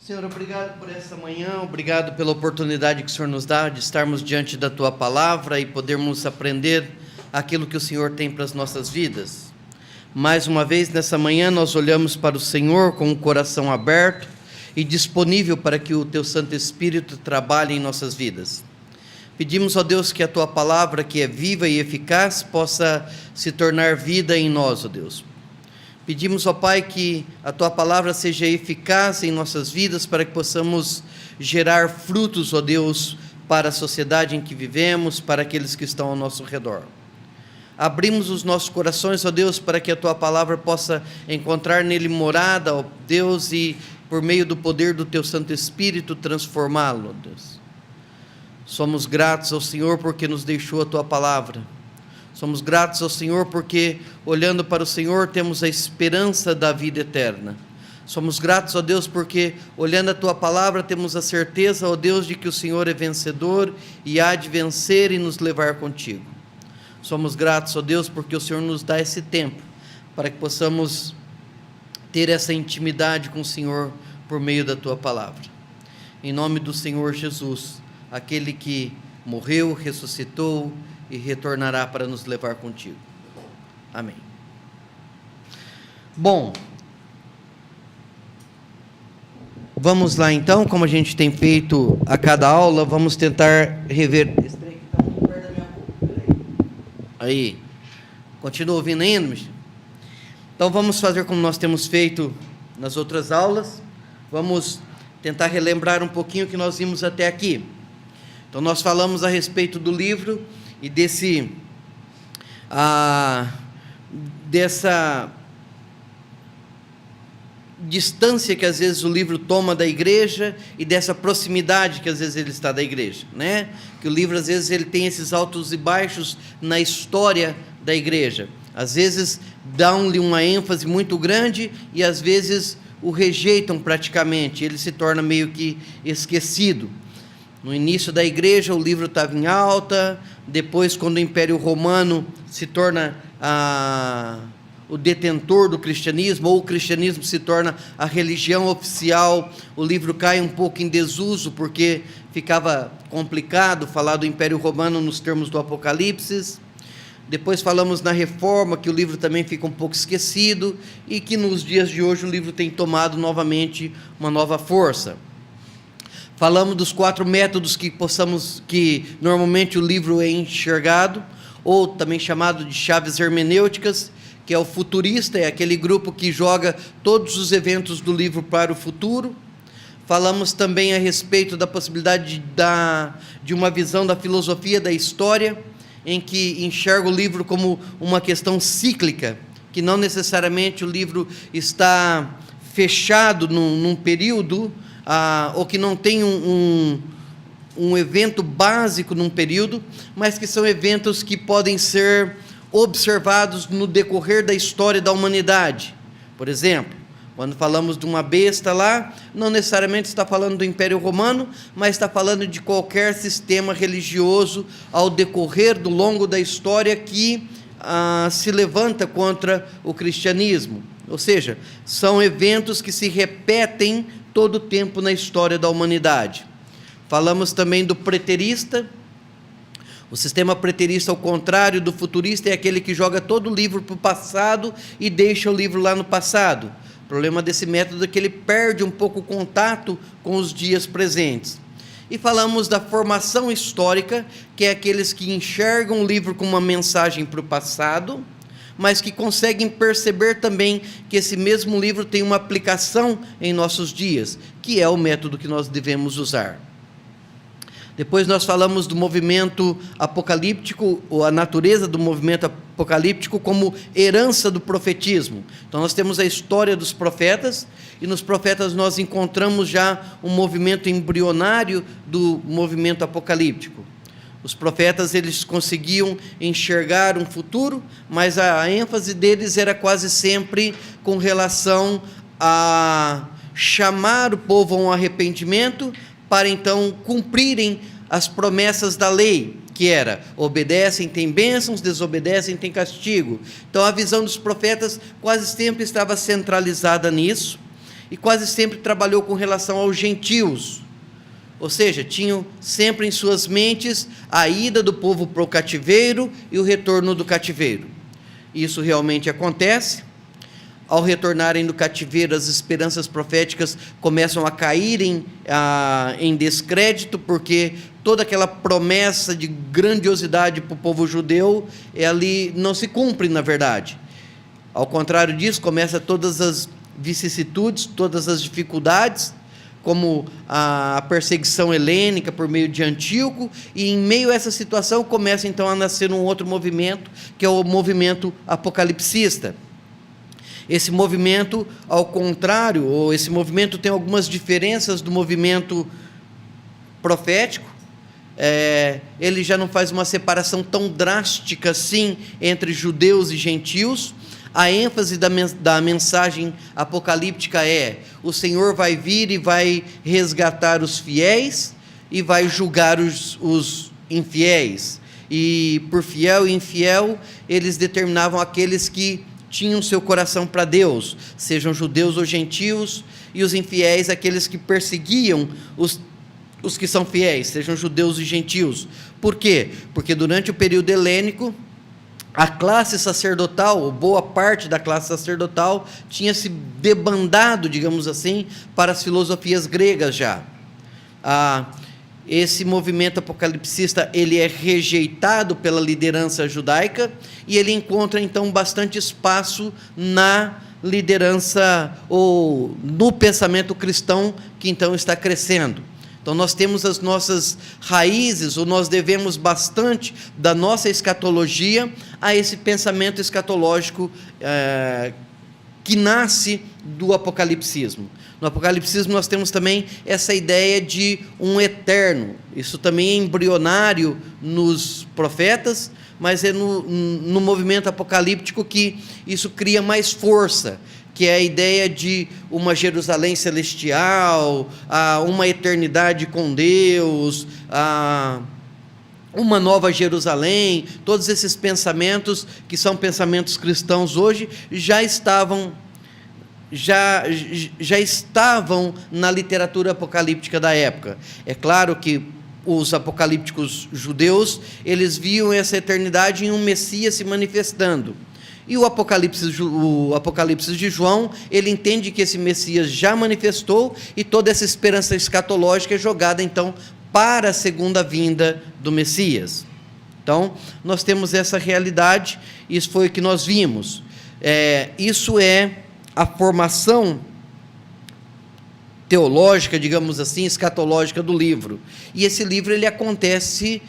Senhor, obrigado por essa manhã, obrigado pela oportunidade que o Senhor nos dá de estarmos diante da Tua Palavra e podermos aprender aquilo que o Senhor tem para as nossas vidas. Mais uma vez, nessa manhã, nós olhamos para o Senhor com o coração aberto e disponível para que o Teu Santo Espírito trabalhe em nossas vidas. Pedimos, ó Deus, que a Tua Palavra, que é viva e eficaz, possa se tornar vida em nós, ó Deus. Pedimos, ó Pai, que a Tua Palavra seja eficaz em nossas vidas, para que possamos gerar frutos, ó Deus, para a sociedade em que vivemos, para aqueles que estão ao nosso redor. Abrimos os nossos corações, ó Deus, para que a Tua Palavra possa encontrar nele morada, ó Deus, e por meio do poder do Teu Santo Espírito transformá-lo, ó Deus. Somos gratos ao Senhor porque nos deixou a Tua Palavra. Somos gratos ao Senhor porque, olhando para o Senhor, temos a esperança da vida eterna. Somos gratos, ó Deus, porque, olhando a Tua Palavra, temos a certeza, ó Deus, de que o Senhor é vencedor e há de vencer e nos levar contigo. Somos gratos, ó Deus, porque o Senhor nos dá esse tempo, para que possamos ter essa intimidade com o Senhor por meio da Tua Palavra. Em nome do Senhor Jesus, aquele que morreu, ressuscitou e retornará para nos levar contigo. Amém. Bom, vamos lá então, como a gente tem feito a cada aula, vamos tentar rever. Esse trem aqui está muito perto da minha boca. Aí, continua ouvindo ainda, Michel? Então vamos fazer como nós temos feito nas outras aulas. Vamos tentar relembrar um pouquinho o que nós vimos até aqui. Então nós falamos a respeito do livro e dessa distância que às vezes o livro toma da igreja e dessa proximidade que às vezes ele está da igreja, né? Que o livro às vezes ele tem esses altos e baixos na história da igreja. Às vezes dão-lhe uma ênfase muito grande e às vezes o rejeitam praticamente, ele se torna meio que esquecido. No início da igreja, o livro estava em alta. Depois, quando o Império Romano se torna o detentor do cristianismo, ou o cristianismo se torna a religião oficial, o livro cai um pouco em desuso, porque ficava complicado falar do Império Romano nos termos do Apocalipse. Depois falamos na Reforma, que o livro também fica um pouco esquecido, e que nos dias de hoje o livro tem tomado novamente uma nova força. Falamos dos 4 métodos que normalmente o livro é enxergado, ou também chamado de chaves hermenêuticas, que é o futurista, é aquele grupo que joga todos os eventos do livro para o futuro. Falamos também a respeito da possibilidade de uma visão da filosofia da história, em que enxerga o livro como uma questão cíclica, que não necessariamente o livro está fechado num período, ou que não tem um evento básico num período, mas que são eventos que podem ser observados no decorrer da história da humanidade. Por exemplo, quando falamos de uma besta lá, não necessariamente está falando do Império Romano, mas está falando de qualquer sistema religioso ao decorrer do longo da história que se levanta contra o cristianismo. Ou seja, são eventos que se repetem todo o tempo na história da humanidade. Falamos também do preterista. O sistema preterista, ao contrário do futurista, é aquele que joga todo o livro para o passado e deixa o livro lá no passado. O problema desse método é que ele perde um pouco o contato com os dias presentes. E falamos da formação histórica, que é aqueles que enxergam o livro com uma mensagem para o passado, mas que conseguem perceber também que esse mesmo livro tem uma aplicação em nossos dias, que é o método que nós devemos usar. Depois nós falamos do movimento apocalíptico, ou a natureza do movimento apocalíptico como herança do profetismo. Então nós temos a história dos profetas, e nos profetas nós encontramos já um movimento embrionário do movimento apocalíptico. Os profetas, eles conseguiam enxergar um futuro, mas a ênfase deles era quase sempre com relação a chamar o povo a um arrependimento, para então cumprirem as promessas da lei, que era: obedecem, tem bênçãos, desobedecem, tem castigo. Então a visão dos profetas quase sempre estava centralizada nisso, e quase sempre trabalhou com relação aos gentios. Ou seja, tinham sempre em suas mentes a ida do povo para o cativeiro e o retorno do cativeiro. Isso realmente acontece. Ao retornarem do cativeiro, as esperanças proféticas começam a caírem em descrédito, porque toda aquela promessa de grandiosidade para o povo judeu, ali não se cumpre, na verdade. Ao contrário disso, começa todas as vicissitudes, todas as dificuldades, como a perseguição helênica por meio de Antíoco, e em meio a essa situação começa então a nascer um outro movimento, que é o movimento apocalipsista. Esse movimento, ao contrário, ou esse movimento tem algumas diferenças do movimento profético. Ele já não faz uma separação tão drástica assim entre judeus e gentios. A ênfase da mensagem apocalíptica é: o Senhor vai vir e vai resgatar os fiéis e vai julgar os infiéis. E por fiel e infiel, eles determinavam aqueles que tinham seu coração para Deus, sejam judeus ou gentios, e os infiéis, aqueles que perseguiam os que são fiéis, sejam judeus e gentios. Por quê? Porque durante o período helênico, a classe sacerdotal, ou boa parte da classe sacerdotal, tinha se debandado, digamos assim, para as filosofias gregas já. Esse movimento apocalipsista, ele é rejeitado pela liderança judaica, e ele encontra então bastante espaço na liderança, ou no pensamento cristão, que então está crescendo. Então nós temos as nossas raízes, ou nós devemos bastante da nossa escatologia a esse pensamento escatológico que nasce do apocalipsismo. No apocalipsismo nós temos também essa ideia de um eterno. Isso também é embrionário nos profetas, mas é no movimento apocalíptico que isso cria mais força, que é a ideia de uma Jerusalém celestial, uma eternidade com Deus, uma nova Jerusalém. Todos esses pensamentos, que são pensamentos cristãos hoje, já estavam na literatura apocalíptica da época. É claro que os apocalípticos judeus, eles viam essa eternidade em um Messias se manifestando. E o Apocalipse de João, ele entende que esse Messias já manifestou, e toda essa esperança escatológica é jogada então para a segunda vinda do Messias. Então, nós temos essa realidade, isso foi o que nós vimos. Isso é a formação teológica, digamos assim, escatológica do livro. E esse livro, ele acontece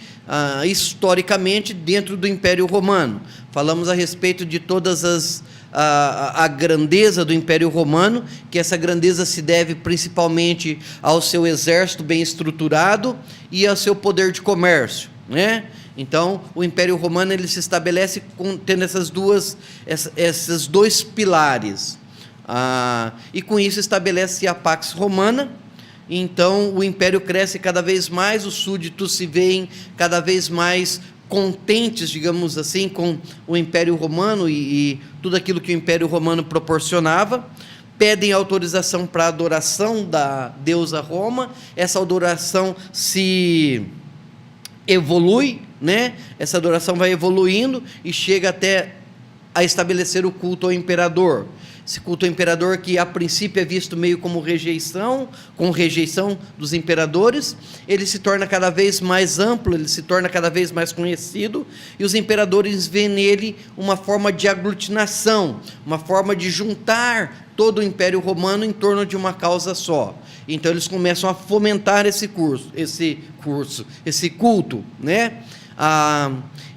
historicamente dentro do Império Romano. Falamos a respeito de todas a grandeza do Império Romano, que essa grandeza se deve principalmente ao seu exército bem estruturado e ao seu poder de comércio, né? Então, o Império Romano, ele se estabelece tendo esses dois pilares. E com isso estabelece a Pax Romana. Então o império cresce cada vez mais, os súditos se veem cada vez mais contentes, digamos assim, com o Império Romano e tudo aquilo que o Império Romano proporcionava. Pedem autorização para a adoração da deusa Roma. Essa adoração se evolui, né? Essa adoração vai evoluindo e chega até a estabelecer o culto ao imperador. Esse culto ao imperador, que a princípio é visto meio como rejeição dos imperadores, ele se torna cada vez mais amplo, ele se torna cada vez mais conhecido, e os imperadores veem nele uma forma de aglutinação, uma forma de juntar todo o Império Romano em torno de uma causa só. Então eles começam a fomentar esse culto, né?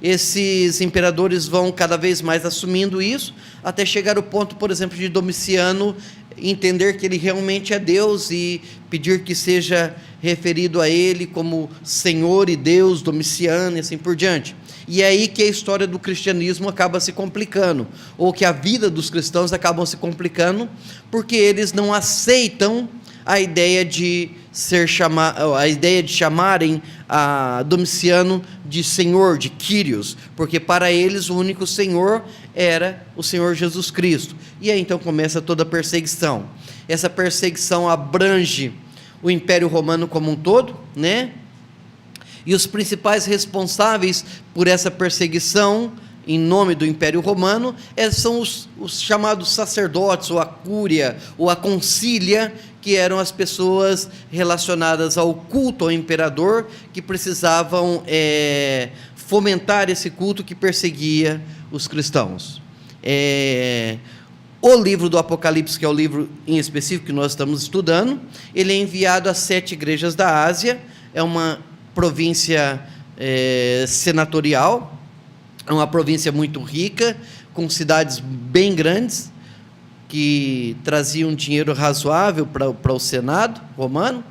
Esses imperadores vão cada vez mais assumindo isso, até chegar ao ponto, por exemplo, de Domiciano entender que ele realmente é Deus e pedir que seja referido a ele como Senhor e Deus, Domiciano, e assim por diante. E é aí que a história do cristianismo acaba se complicando, ou que a vida dos cristãos acabam se complicando, porque eles não aceitam a ideia de chamarem a Domiciano de Senhor, de Quírios, porque para eles o único Senhor era o Senhor Jesus Cristo, E aí então começa toda a perseguição. Essa perseguição abrange o Império Romano como um todo, né? E os principais responsáveis por essa perseguição em nome do Império Romano são os chamados sacerdotes, ou a cúria, ou a concília, que eram as pessoas relacionadas ao culto ao imperador, que precisavam fomentar esse culto que perseguia os cristãos. O livro do Apocalipse, que é o livro em específico que nós estamos estudando, ele é enviado às 7 igrejas da Ásia, é uma província senatorial, é uma província muito rica, com cidades bem grandes, que traziam dinheiro razoável para o Senado romano.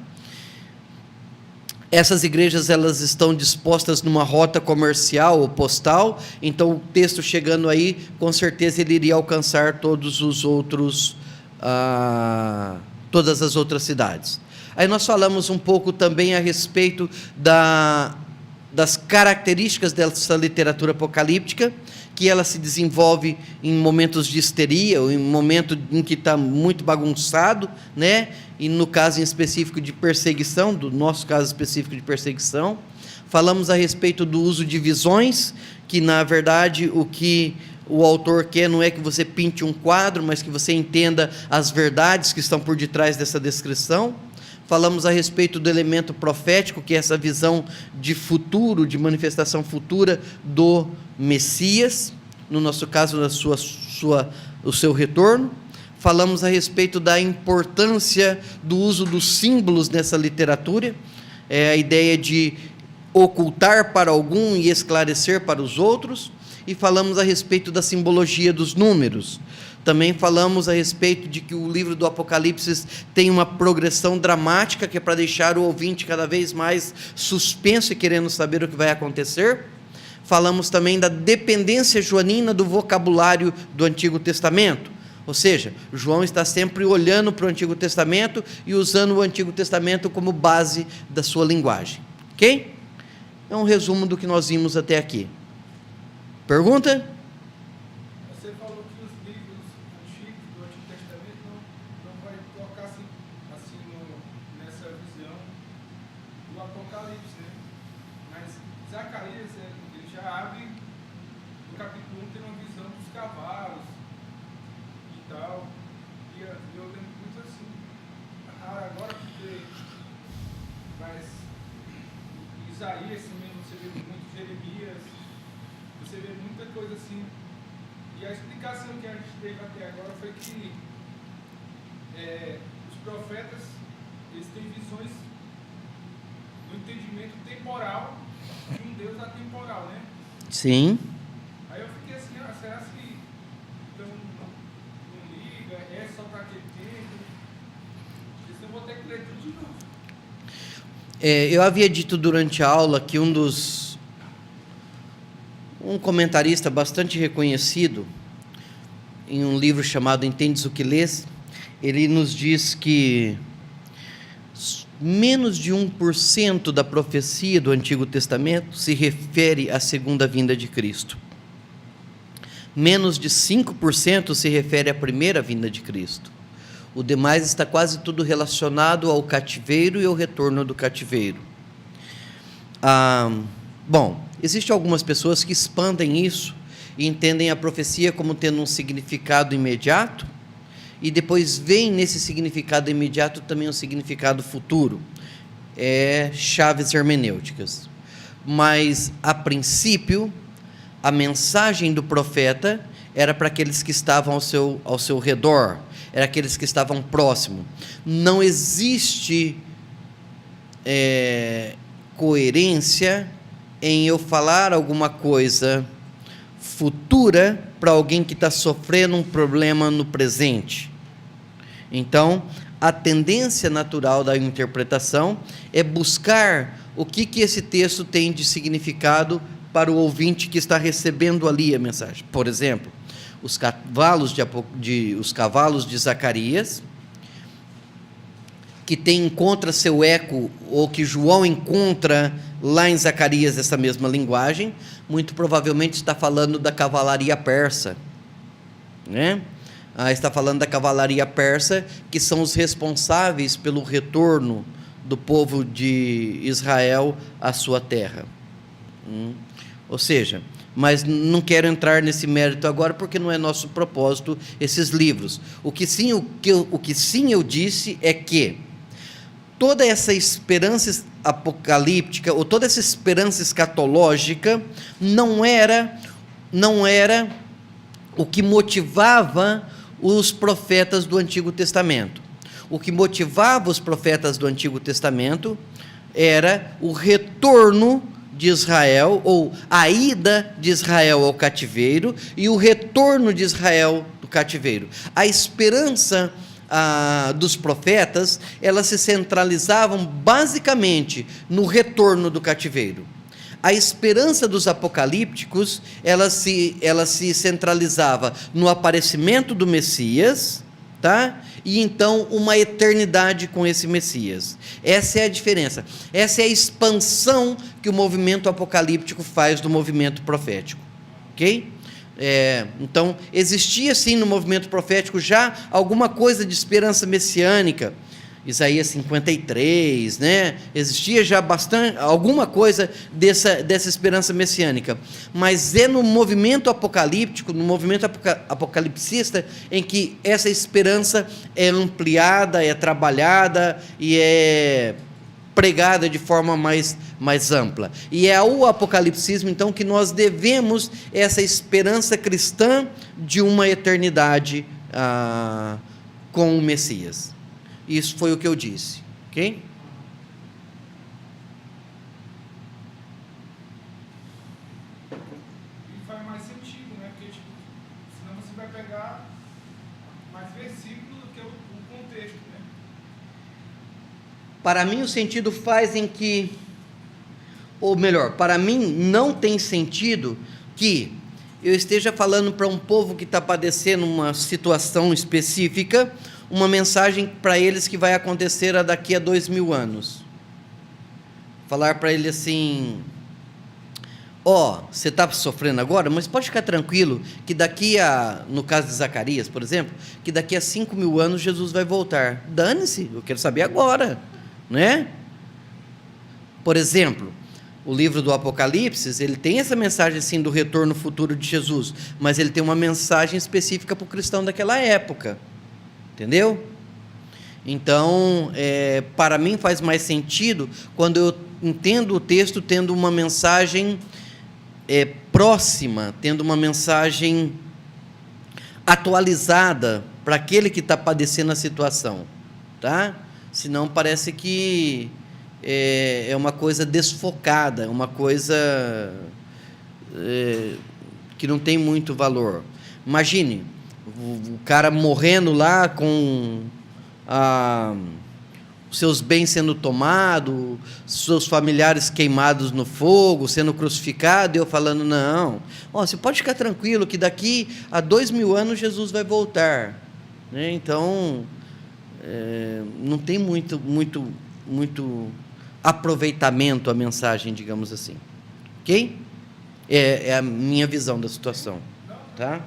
Essas igrejas, elas estão dispostas numa rota comercial ou postal, então o texto chegando aí, com certeza ele iria alcançar todos os outros, todas as outras cidades. Aí nós falamos um pouco também a respeito das características dessa literatura apocalíptica, que ela se desenvolve em momentos de histeria, ou em momento em que está muito bagunçado, né? E no caso em específico de perseguição, do nosso caso específico de perseguição. Falamos a respeito do uso de visões, que na verdade o que o autor quer não é que você pinte um quadro, mas que você entenda as verdades que estão por detrás dessa descrição. Falamos a respeito do elemento profético, que é essa visão de futuro, de manifestação futura do Messias, no nosso caso, o seu retorno. Falamos a respeito da importância do uso dos símbolos nessa literatura, a ideia de ocultar para algum e esclarecer para os outros, e falamos a respeito da simbologia dos números. Também falamos a respeito de que o livro do Apocalipse tem uma progressão dramática, que é para deixar o ouvinte cada vez mais suspenso e querendo saber o que vai acontecer. Falamos também da dependência joanina do vocabulário do Antigo Testamento, ou seja, João está sempre olhando para o Antigo Testamento e usando o Antigo Testamento como base da sua linguagem. Ok? É um resumo do que nós vimos até aqui. Pergunta? Você falou que os livros antigos do Antigo Testamento não vai tocar assim nessa visão do Apocalipse, né? Mas Zacarias, ele já abre, no capítulo 1 tem uma visão dos cavalos e tal, e eu lembro muito assim, agora porque Isaías também, você vê muito Jeremias, você vê muita coisa assim. E a explicação que a gente teve até agora foi que os profetas, eles têm visões do entendimento temporal de um Deus atemporal, né? Sim. Aí eu fiquei assim, será que então não liga, é só para aquele tempo? Senão eu vou ter que ler tudo de novo. Eu havia dito durante a aula que um comentarista bastante reconhecido, em um livro chamado Entendes o que Lês, ele nos diz que menos de 1% da profecia do Antigo Testamento se refere à segunda vinda de Cristo. Menos de 5% se refere à primeira vinda de Cristo. O demais está quase tudo relacionado ao cativeiro e ao retorno do cativeiro. Bom, existem algumas pessoas que expandem isso e entendem a profecia como tendo um significado imediato, e depois veem nesse significado imediato também um significado futuro. Chaves hermenêuticas. Mas, a princípio, a mensagem do profeta era para aqueles que estavam ao seu redor, era aqueles que estavam próximos. Não existe coerência em eu falar alguma coisa futura para alguém que está sofrendo um problema no presente. Então, a tendência natural da interpretação é buscar o que esse texto tem de significado para o ouvinte que está recebendo ali a mensagem. Por exemplo, os cavalos de Zacarias, que encontra seu eco, ou que João encontra lá em Zacarias essa mesma linguagem, muito provavelmente está falando da cavalaria persa, né? está falando da cavalaria persa, que são os responsáveis pelo retorno do povo de Israel à sua terra. Ou seja, mas não quero entrar nesse mérito agora, porque não é nosso propósito esses livros. O que sim eu disse é que toda essa esperança apocalíptica, ou toda essa esperança escatológica, não era o que motivava os profetas do Antigo Testamento. O que motivava os profetas do Antigo Testamento era o retorno de Israel, ou a ida de Israel ao cativeiro, e o retorno de Israel do cativeiro. A esperança dos profetas, elas se centralizavam basicamente no retorno do cativeiro. A esperança dos apocalípticos, ela se centralizava no aparecimento do Messias, tá? E então uma eternidade com esse Messias. Essa é a diferença. Essa é a expansão que o movimento apocalíptico faz do movimento profético. Ok? Então, existia sim no movimento profético já alguma coisa de esperança messiânica. Isaías 53, né? Existia já alguma coisa dessa esperança messiânica, mas é no movimento apocalíptico, no movimento apocalipsista, em que essa esperança é ampliada, é trabalhada e é pregada de forma mais ampla. E é ao apocalipsismo, então, que nós devemos essa esperança cristã de uma eternidade com o Messias. Isso foi o que eu disse, ok? E faz mais sentido, né? Porque, senão você vai pegar mais versículos do que o contexto, né? Para mim, o sentido faz em que, ou melhor, para mim não tem sentido que eu esteja falando para um povo que está padecendo uma situação específica, uma mensagem para eles que vai acontecer daqui a 2000 anos. Falar para ele assim: você está sofrendo agora, mas pode ficar tranquilo que no caso de Zacarias, por exemplo, que daqui a 5.000 anos Jesus vai voltar. Dane-se, eu quero saber agora, né? Por exemplo, o livro do Apocalipse, ele tem essa mensagem assim do retorno futuro de Jesus, mas ele tem uma mensagem específica para o cristão daquela época. Entendeu? Então, para mim faz mais sentido quando eu entendo o texto tendo uma mensagem próxima, tendo uma mensagem atualizada para aquele que está padecendo a situação, tá? Senão parece que é uma coisa desfocada, uma coisa que não tem muito valor. Imagine o cara morrendo lá com os seus bens sendo tomados, seus familiares queimados no fogo, sendo crucificado, e eu falando: não, você pode ficar tranquilo que daqui a 2000 anos Jesus vai voltar, né? Então não tem muito aproveitamento a mensagem, digamos assim, ok? É a minha visão da situação, tá?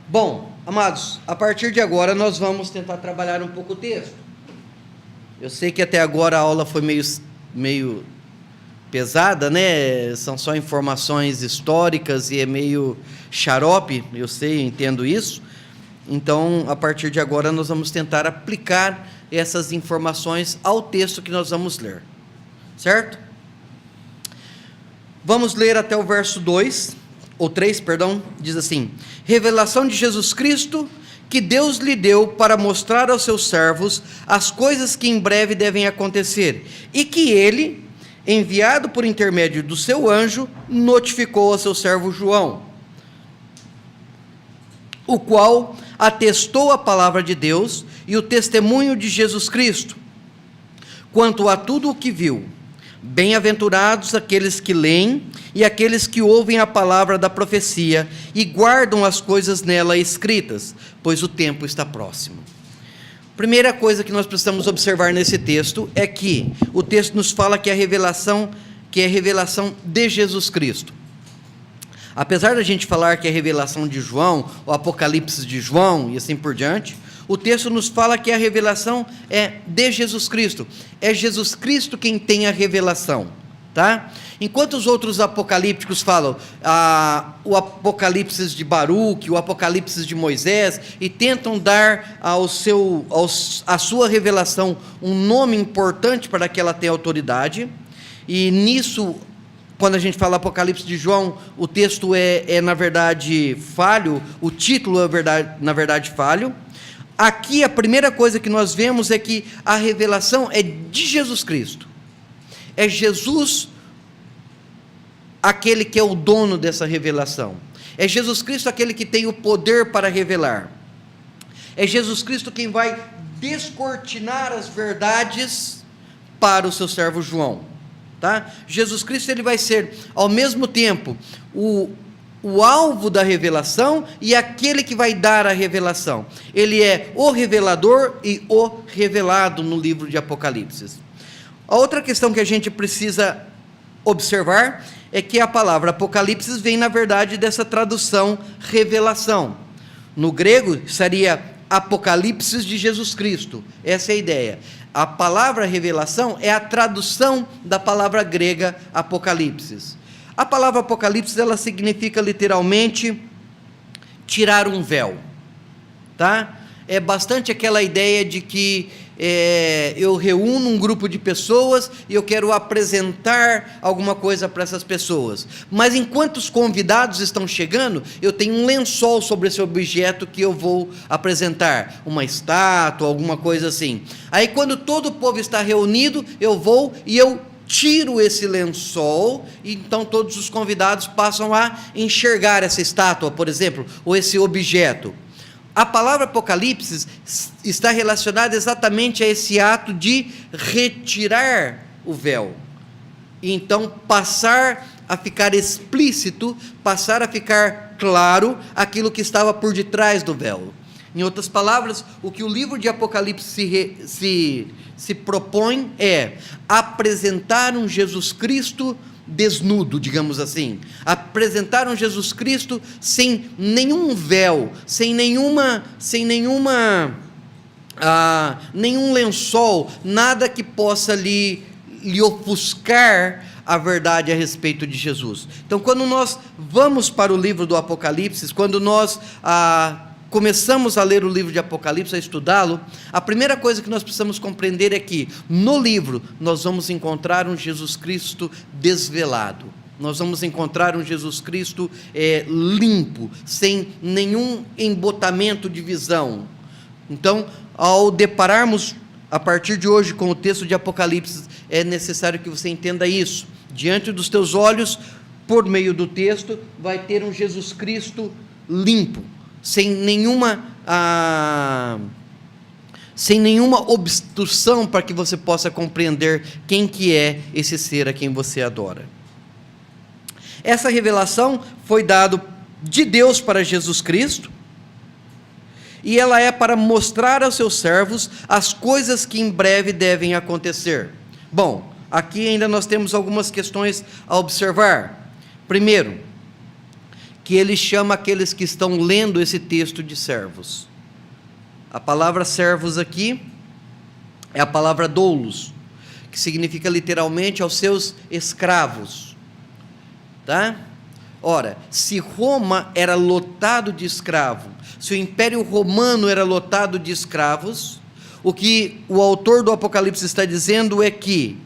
Bom, amados, a partir de agora nós vamos tentar trabalhar um pouco o texto. Eu sei que até agora a aula foi meio pesada, né? São só informações históricas e é meio xarope, eu sei, eu entendo isso. Então, a partir de agora nós vamos tentar aplicar essas informações ao texto que nós vamos ler. Certo? Vamos ler até o verso 2. Ou 3, perdão, diz assim: revelação de Jesus Cristo, que Deus lhe deu para mostrar aos seus servos as coisas que em breve devem acontecer, e que ele, enviado por intermédio do seu anjo, notificou ao seu servo João, o qual atestou a palavra de Deus e o testemunho de Jesus Cristo, quanto a tudo o que viu. Bem-aventurados aqueles que leem e aqueles que ouvem a palavra da profecia e guardam as coisas nela escritas, pois o tempo está próximo. Primeira coisa que nós precisamos observar nesse texto é que o texto nos fala que é a revelação de Jesus Cristo. Apesar da gente falar que é a revelação de João, o Apocalipse de João e assim por diante, o texto nos fala que a revelação é de Jesus Cristo. É Jesus Cristo quem tem a revelação, tá? Enquanto os outros apocalípticos falam o Apocalipse de Baruque, o Apocalipse de Moisés, e tentam dar à sua revelação um nome importante para que ela tenha autoridade, e nisso, quando a gente fala Apocalipse de João, o texto é na verdade falho, o título na verdade falho. Aqui a primeira coisa que nós vemos é que a revelação é de Jesus Cristo. É Jesus aquele que é o dono dessa revelação. É Jesus Cristo aquele que tem o poder para revelar. É Jesus Cristo quem vai descortinar as verdades para o seu servo João. Tá? Jesus Cristo ele vai ser ao mesmo tempo o alvo da revelação e aquele que vai dar a revelação. Ele é o revelador e o revelado no livro de Apocalipse. A outra questão que a gente precisa observar é que a palavra Apocalipse vem na verdade dessa tradução revelação. No grego seria Apocalipse de Jesus Cristo, essa é a ideia. A palavra revelação é a tradução da palavra grega Apocalipse. A palavra Apocalipse, ela significa literalmente tirar um véu, tá? É bastante aquela ideia de que eu reúno um grupo de pessoas e eu quero apresentar alguma coisa para essas pessoas, mas enquanto os convidados estão chegando, eu tenho um lençol sobre esse objeto que eu vou apresentar, uma estátua, alguma coisa assim. Aí quando todo o povo está reunido, eu vou e eu tiro esse lençol, e então todos os convidados passam a enxergar essa estátua, por exemplo, ou esse objeto. A palavra Apocalipse está relacionada exatamente a esse ato de retirar o véu, e então passar a ficar explícito, passar a ficar claro aquilo que estava por detrás do véu. Em outras palavras, o que o livro de Apocalipse se propõe é apresentar um Jesus Cristo desnudo, digamos assim, apresentar um Jesus Cristo sem nenhum véu, sem nenhum lençol, nada que possa lhe ofuscar a verdade a respeito de Jesus. Então, quando nós vamos para o livro do Apocalipse, quando nós começamos a ler o livro de Apocalipse, a estudá-lo, a primeira coisa que nós precisamos compreender é que, no livro, nós vamos encontrar um Jesus Cristo desvelado. Nós vamos encontrar um Jesus Cristo limpo, sem nenhum embotamento de visão. Então, ao depararmos, a partir de hoje, com o texto de Apocalipse, é necessário que você entenda isso. Diante dos teus olhos, por meio do texto, vai ter um Jesus Cristo limpo, sem nenhuma obstrução para que você possa compreender quem que é esse ser a quem você adora. Essa revelação foi dada de Deus para Jesus Cristo, e ela é para mostrar aos seus servos as coisas que em breve devem acontecer. Bom, aqui ainda nós temos algumas questões a observar. Primeiro, que ele chama aqueles que estão lendo esse texto de servos. A palavra servos aqui é a palavra doulos, que significa literalmente aos seus escravos, tá? Ora, se Roma era lotado de escravos, se o Império Romano era lotado de escravos, o que o autor do Apocalipse está dizendo é que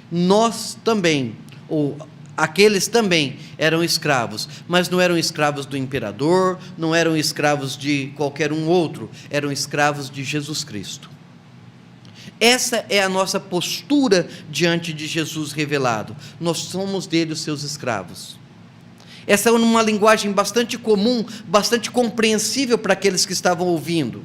nós também, ou aqueles também eram escravos, mas não eram escravos do imperador, não eram escravos de qualquer um outro, eram escravos de Jesus Cristo. Essa é a nossa postura diante de Jesus revelado. Nós somos dele os seus escravos. Essa é uma linguagem bastante comum, bastante compreensível para aqueles que estavam ouvindo.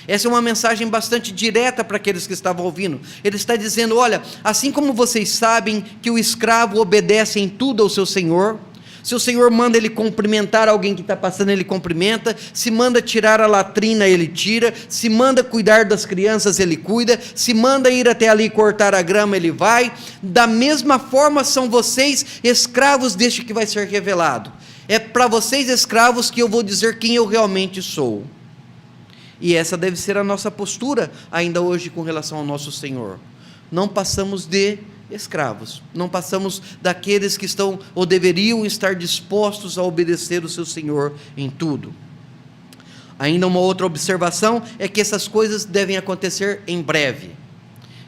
Essa é uma mensagem bastante direta para aqueles que estavam ouvindo. Ele está dizendo: olha, assim como vocês sabem que o escravo obedece em tudo ao seu senhor, se o senhor manda ele cumprimentar alguém que está passando, ele cumprimenta, se manda tirar a latrina, ele tira, se manda cuidar das crianças, ele cuida, se manda ir até ali cortar a grama, ele vai. Da mesma forma são vocês escravos deste que vai ser revelado. É para vocês escravos que eu vou dizer quem eu realmente sou. E essa deve ser a nossa postura ainda hoje com relação ao nosso Senhor. Não passamos de escravos, não passamos daqueles que estão ou deveriam estar dispostos a obedecer o seu Senhor em tudo. Ainda uma outra observação é que essas coisas devem acontecer em breve.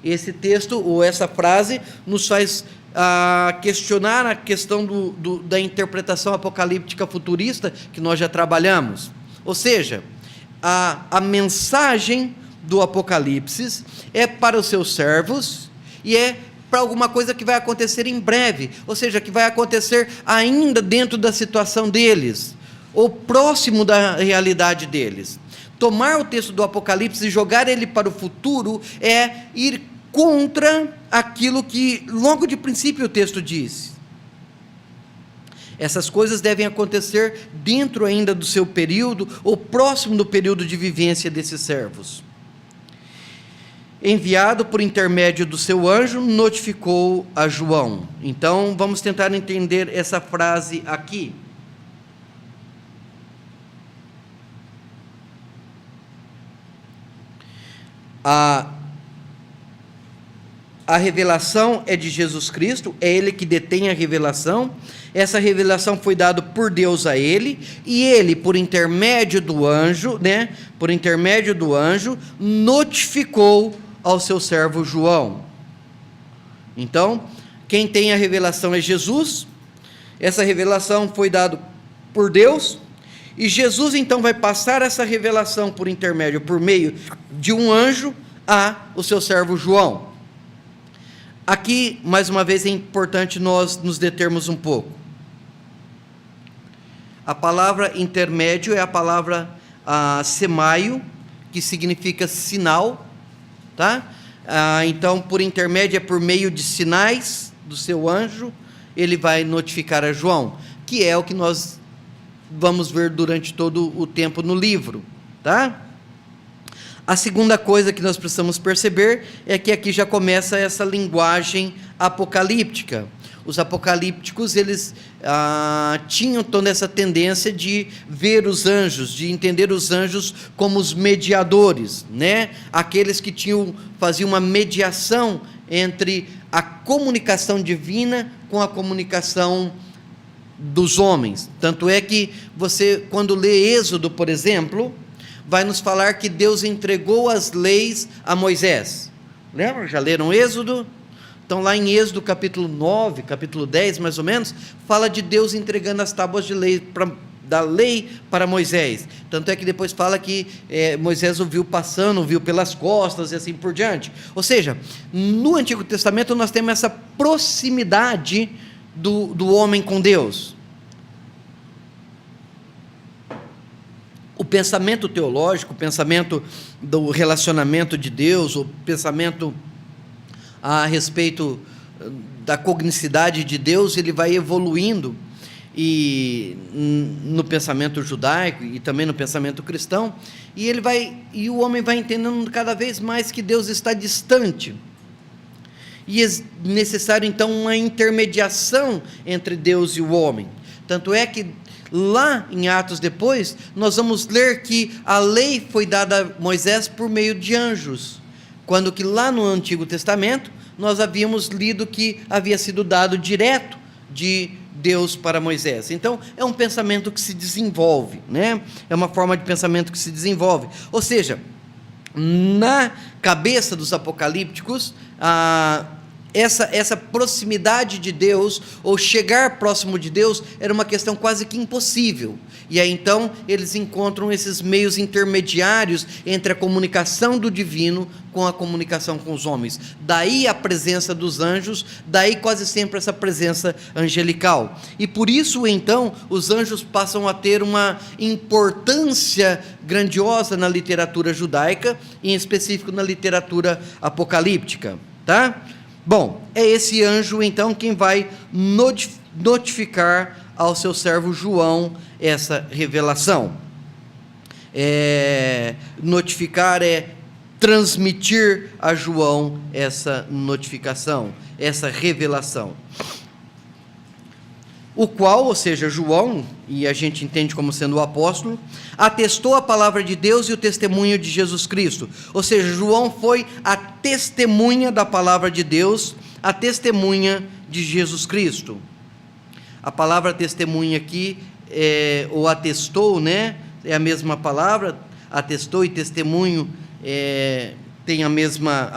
Esse texto ou essa frase nos faz questionar a questão da interpretação apocalíptica futurista que nós já trabalhamos. Ou seja, a mensagem do Apocalipse é para os seus servos e é para alguma coisa que vai acontecer em breve, ou seja, que vai acontecer ainda dentro da situação deles, ou próximo da realidade deles. Tomar o texto do Apocalipse e jogar ele para o futuro é ir contra aquilo que logo de princípio o texto diz. Essas coisas devem acontecer dentro ainda do seu período, ou próximo do período de vivência desses servos. Enviado por intermédio do seu anjo, notificou a João. Então, vamos tentar entender essa frase aqui. A revelação é de Jesus Cristo, é Ele que detém a revelação. Essa revelação foi dada por Deus a Ele, e Ele, por intermédio do anjo, notificou ao seu servo João. Então, quem tem a revelação é Jesus. Essa revelação foi dada por Deus, e Jesus então vai passar essa revelação por meio de um anjo o seu servo João. Aqui, mais uma vez, é importante nós nos determos um pouco. A palavra intermédio é a palavra semaio, que significa sinal, tá? Então, por intermédio é por meio de sinais do seu anjo, ele vai notificar a João, que é o que nós vamos ver durante todo o tempo no livro, tá? A segunda coisa que nós precisamos perceber é que aqui já começa essa linguagem apocalíptica. Os apocalípticos, eles tinham toda essa tendência de ver os anjos, de entender os anjos como os mediadores, né? Aqueles que faziam uma mediação entre a comunicação divina com a comunicação dos homens. Tanto é que você, quando lê Êxodo, por exemplo, vai nos falar que Deus entregou as leis a Moisés. Lembra? Já leram Êxodo? Então, lá em Êxodo, capítulo 9, capítulo 10, mais ou menos, fala de Deus entregando as tábuas de lei, da lei para Moisés. Tanto é que depois fala que Moisés ouviu pelas costas e assim por diante. Ou seja, no Antigo Testamento nós temos essa proximidade do homem com Deus. O pensamento teológico, o pensamento do relacionamento de Deus, o pensamento a respeito da cognicidade de Deus, ele vai evoluindo, e no pensamento judaico e também no pensamento cristão, e o homem vai entendendo cada vez mais que Deus está distante, e é necessário então uma intermediação entre Deus e o homem. Tanto é que lá em Atos depois, nós vamos ler que a lei foi dada a Moisés por meio de anjos, quando que lá no Antigo Testamento, nós havíamos lido que havia sido dado direto de Deus para Moisés. Então, é um pensamento que se desenvolve, né? É uma forma de pensamento que se desenvolve. Ou seja, na cabeça dos apocalípticos, essa proximidade de Deus, ou chegar próximo de Deus, era uma questão quase que impossível. E aí então eles encontram esses meios intermediários entre a comunicação do divino com a comunicação com os homens. Daí a presença dos anjos, daí quase sempre essa presença angelical. E por isso então os anjos passam a ter uma importância grandiosa na literatura judaica, em específico na literatura apocalíptica, tá? Bom, é esse anjo, então, quem vai notificar ao seu servo João essa revelação. Notificar é transmitir a João essa notificação, essa revelação. o qual, ou seja, João, e a gente entende como sendo o apóstolo, atestou a palavra de Deus e o testemunho de Jesus Cristo. Ou seja, João foi a testemunha da palavra de Deus, a testemunha de Jesus Cristo. A palavra testemunha aqui, ou atestou, né? É a mesma palavra, atestou e testemunho tem a mesma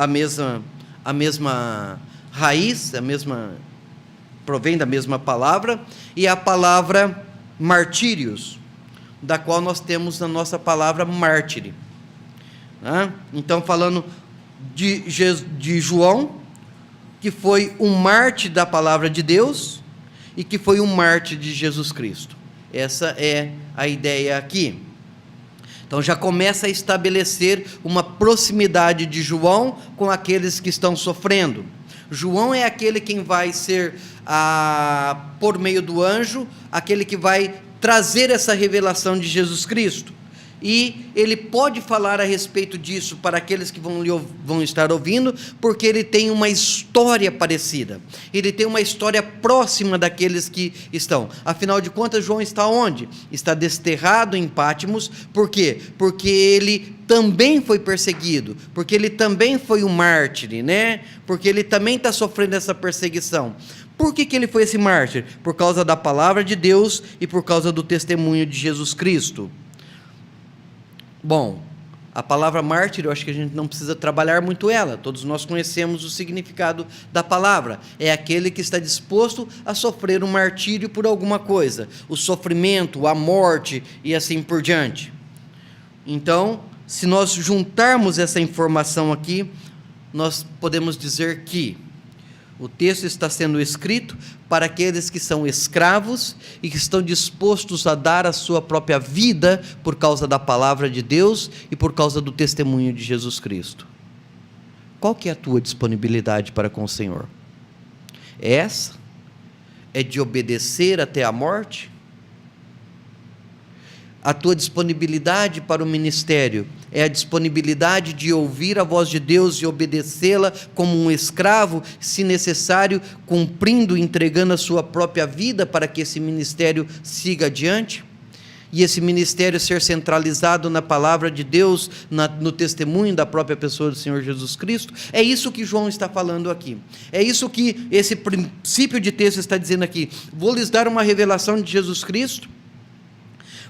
raiz, provém da mesma palavra, e a palavra martírios, da qual nós temos na nossa palavra mártire. Então, falando de João, que foi um mártir da palavra de Deus, e que foi um mártir de Jesus Cristo. Essa é a ideia aqui. Então já começa a estabelecer uma proximidade de João com aqueles que estão sofrendo. João é aquele quem vai ser, por meio do anjo, aquele que vai trazer essa revelação de Jesus Cristo. E ele pode falar a respeito disso para aqueles que vão estar ouvindo, porque ele tem uma história parecida. Ele tem uma história próxima daqueles que estão. Afinal de contas, João está onde? Está desterrado em Pátimos. Por quê? Porque ele também foi perseguido, porque ele também foi um mártir, né? Porque ele também está sofrendo essa perseguição. Por que ele foi esse mártir? Por causa da palavra de Deus e por causa do testemunho de Jesus Cristo. Bom, a palavra mártir, eu acho que a gente não precisa trabalhar muito ela, todos nós conhecemos o significado da palavra, é aquele que está disposto a sofrer um martírio por alguma coisa, o sofrimento, a morte e assim por diante. Então, se nós juntarmos essa informação aqui, nós podemos dizer que o texto está sendo escrito para aqueles que são escravos e que estão dispostos a dar a sua própria vida por causa da palavra de Deus e por causa do testemunho de Jesus Cristo. Qual que é a tua disponibilidade para com o Senhor? Essa é de obedecer até a morte? A tua disponibilidade para o ministério é a disponibilidade de ouvir a voz de Deus e obedecê-la como um escravo, se necessário, cumprindo e entregando a sua própria vida para que esse ministério siga adiante? E esse ministério ser centralizado na palavra de Deus, no testemunho da própria pessoa do Senhor Jesus Cristo? É isso que João está falando aqui. É isso que esse princípio de texto está dizendo aqui. Vou lhes dar uma revelação de Jesus Cristo.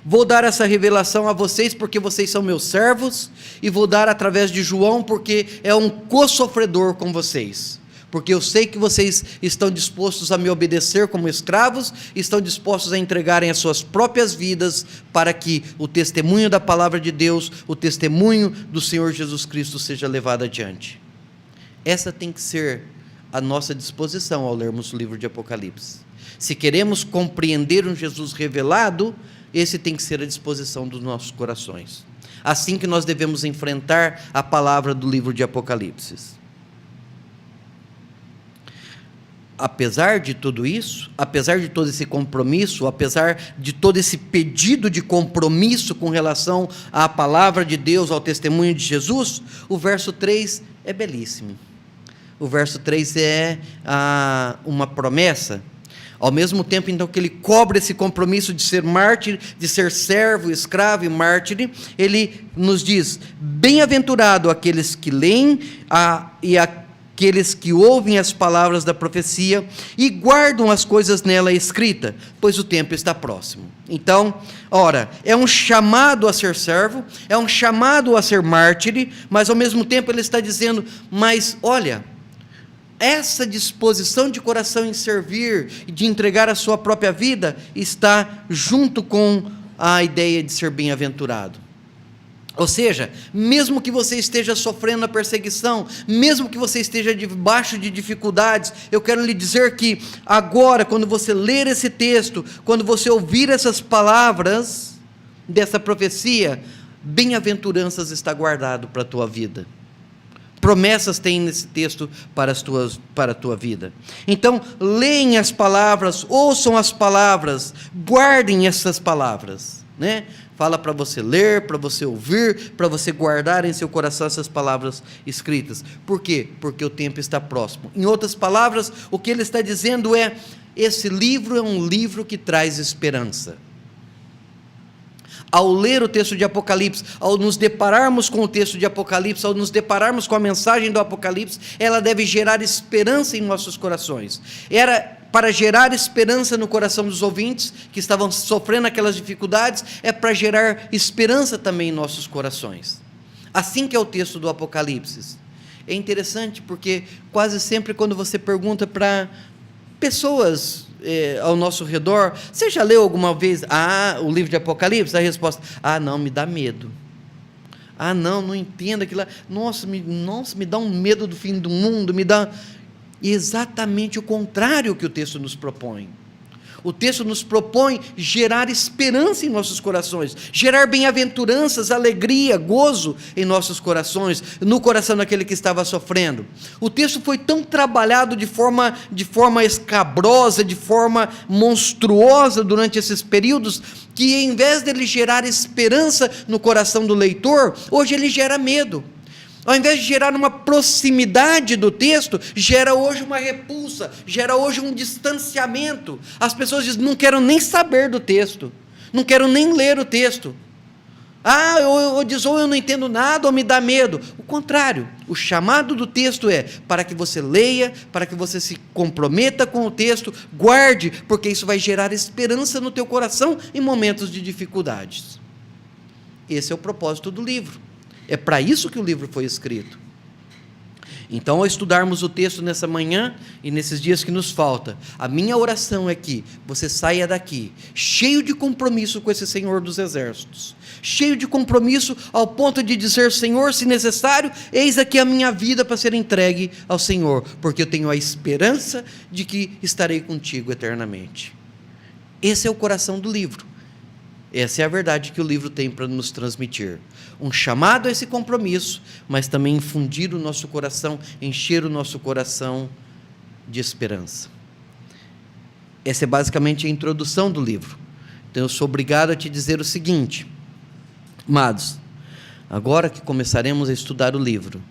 Vou dar essa revelação a vocês porque vocês são meus servos, e vou dar através de João porque é um co-sofredor com vocês, porque eu sei que vocês estão dispostos a me obedecer como escravos, estão dispostos a entregarem as suas próprias vidas para que o testemunho da palavra de Deus, o testemunho do Senhor Jesus Cristo seja levado adiante. Essa tem que ser a nossa disposição ao lermos o livro de Apocalipse. Se queremos compreender um Jesus revelado, esse tem que ser a disposição dos nossos corações. Assim que nós devemos enfrentar a palavra do livro de Apocalipse. Apesar de tudo isso, apesar de todo esse compromisso, apesar de todo esse pedido de compromisso com relação à palavra de Deus, ao testemunho de Jesus, o verso 3 é belíssimo. O verso 3 é uma promessa. Ao mesmo tempo, então, que ele cobra esse compromisso de ser mártir, de ser servo, escravo e mártir, ele nos diz: bem-aventurado aqueles que leem e aqueles que ouvem as palavras da profecia e guardam as coisas nela escritas, pois o tempo está próximo. Então, ora, é um chamado a ser servo, é um chamado a ser mártir, mas ao mesmo tempo ele está dizendo: mas olha, essa disposição de coração em servir e de entregar a sua própria vida está junto com a ideia de ser bem-aventurado. Ou seja, mesmo que você esteja sofrendo a perseguição, mesmo que você esteja debaixo de dificuldades, eu quero lhe dizer que agora, quando você ler esse texto, quando você ouvir essas palavras dessa profecia, bem-aventuranças está guardado para a tua vida. Promessas tem nesse texto para a tua vida. Então, leem as palavras, ouçam as palavras, guardem essas palavras, né? Fala para você ler, para você ouvir, para você guardar em seu coração essas palavras escritas. Por quê? Porque o tempo está próximo. Em outras palavras, o que ele está dizendo é: esse livro é um livro que traz esperança. Ao ler o texto de Apocalipse, ao nos depararmos com o texto de Apocalipse, ao nos depararmos com a mensagem do Apocalipse, ela deve gerar esperança em nossos corações. Era para gerar esperança no coração dos ouvintes, que estavam sofrendo aquelas dificuldades, é para gerar esperança também em nossos corações. Assim que é o texto do Apocalipse. É interessante porque quase sempre quando você pergunta para pessoas ao nosso redor, você já leu alguma vez o livro de Apocalipse? A resposta, não, me dá medo. Não entendo aquilo lá. Nossa, me dá um medo do fim do mundo, me dá... Exatamente o contrário que o texto nos propõe. O texto nos propõe gerar esperança em nossos corações, gerar bem-aventuranças, alegria, gozo em nossos corações, no coração daquele que estava sofrendo. O texto foi tão trabalhado de forma escabrosa, de forma monstruosa durante esses períodos, que em vez dele gerar esperança no coração do leitor, hoje ele gera medo. Ao invés de gerar uma proximidade do texto, gera hoje uma repulsa, gera hoje um distanciamento. As pessoas dizem, não quero nem saber do texto, não quero nem ler o texto. Ou eu não entendo nada, ou me dá medo. O contrário, o chamado do texto é para que você leia, para que você se comprometa com o texto, guarde, porque isso vai gerar esperança no teu coração em momentos de dificuldades. Esse é o propósito do livro. É para isso que o livro foi escrito. Então, ao estudarmos o texto nessa manhã e nesses dias que nos falta, a minha oração é que você saia daqui cheio de compromisso com esse Senhor dos Exércitos, cheio de compromisso ao ponto de dizer, Senhor, se necessário, eis aqui a minha vida para ser entregue ao Senhor, porque eu tenho a esperança de que estarei contigo eternamente. Esse é o coração do livro. Essa é a verdade que o livro tem para nos transmitir. Um chamado a esse compromisso, mas também infundir o nosso coração, encher o nosso coração de esperança. Essa é basicamente a introdução do livro. Então eu sou obrigado a te dizer o seguinte, amados, agora que começaremos a estudar o livro,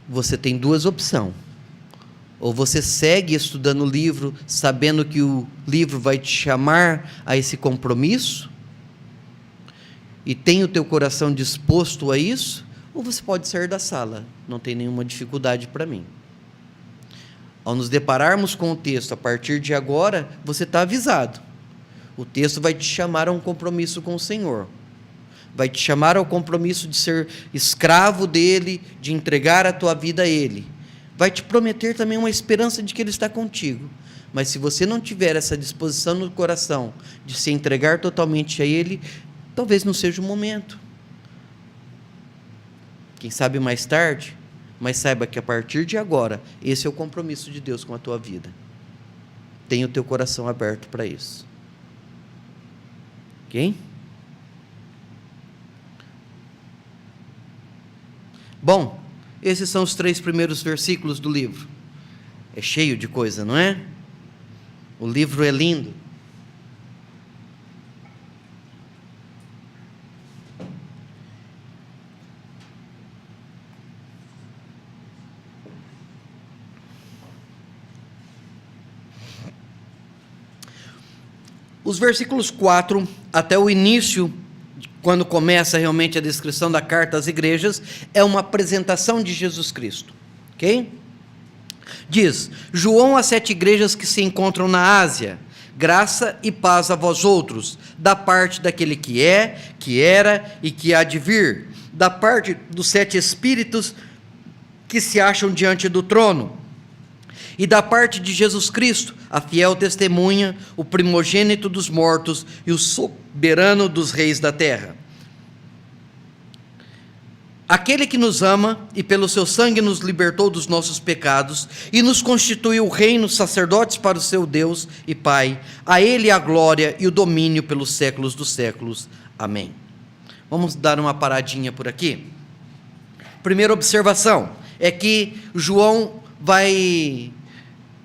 você tem duas opções. Ou você segue estudando o livro, sabendo que o livro vai te chamar a esse compromisso, e tem o teu coração disposto a isso, ou você pode sair da sala, não tem nenhuma dificuldade para mim. Ao nos depararmos com o texto, a partir de agora, você está avisado. O texto vai te chamar a um compromisso com o Senhor, vai te chamar ao compromisso de ser escravo dele, de entregar a tua vida a ele. Vai te prometer também uma esperança de que Ele está contigo. Mas se você não tiver essa disposição no coração de se entregar totalmente a Ele, talvez não seja o momento. Quem sabe mais tarde, mas saiba que a partir de agora, esse é o compromisso de Deus com a tua vida. Tenha o teu coração aberto para isso. Ok? Bom, esses são os 3 primeiros versículos do livro. É cheio de coisa, não é? O livro é lindo. Os versículos 4 até o início, quando começa realmente a descrição da carta às igrejas, é uma apresentação de Jesus Cristo, ok? Diz, João às 7 igrejas que se encontram na Ásia, graça e paz a vós outros, da parte daquele que é, que era e que há de vir, da parte dos 7 espíritos que se acham diante do trono, e da parte de Jesus Cristo, a fiel testemunha, o primogênito dos mortos e o soberano dos reis da terra. Aquele que nos ama e pelo seu sangue nos libertou dos nossos pecados e nos constituiu reino, sacerdotes para o seu Deus e Pai, a Ele a glória e o domínio pelos séculos dos séculos. Amém. Vamos dar uma paradinha por aqui. Primeira observação é que João vai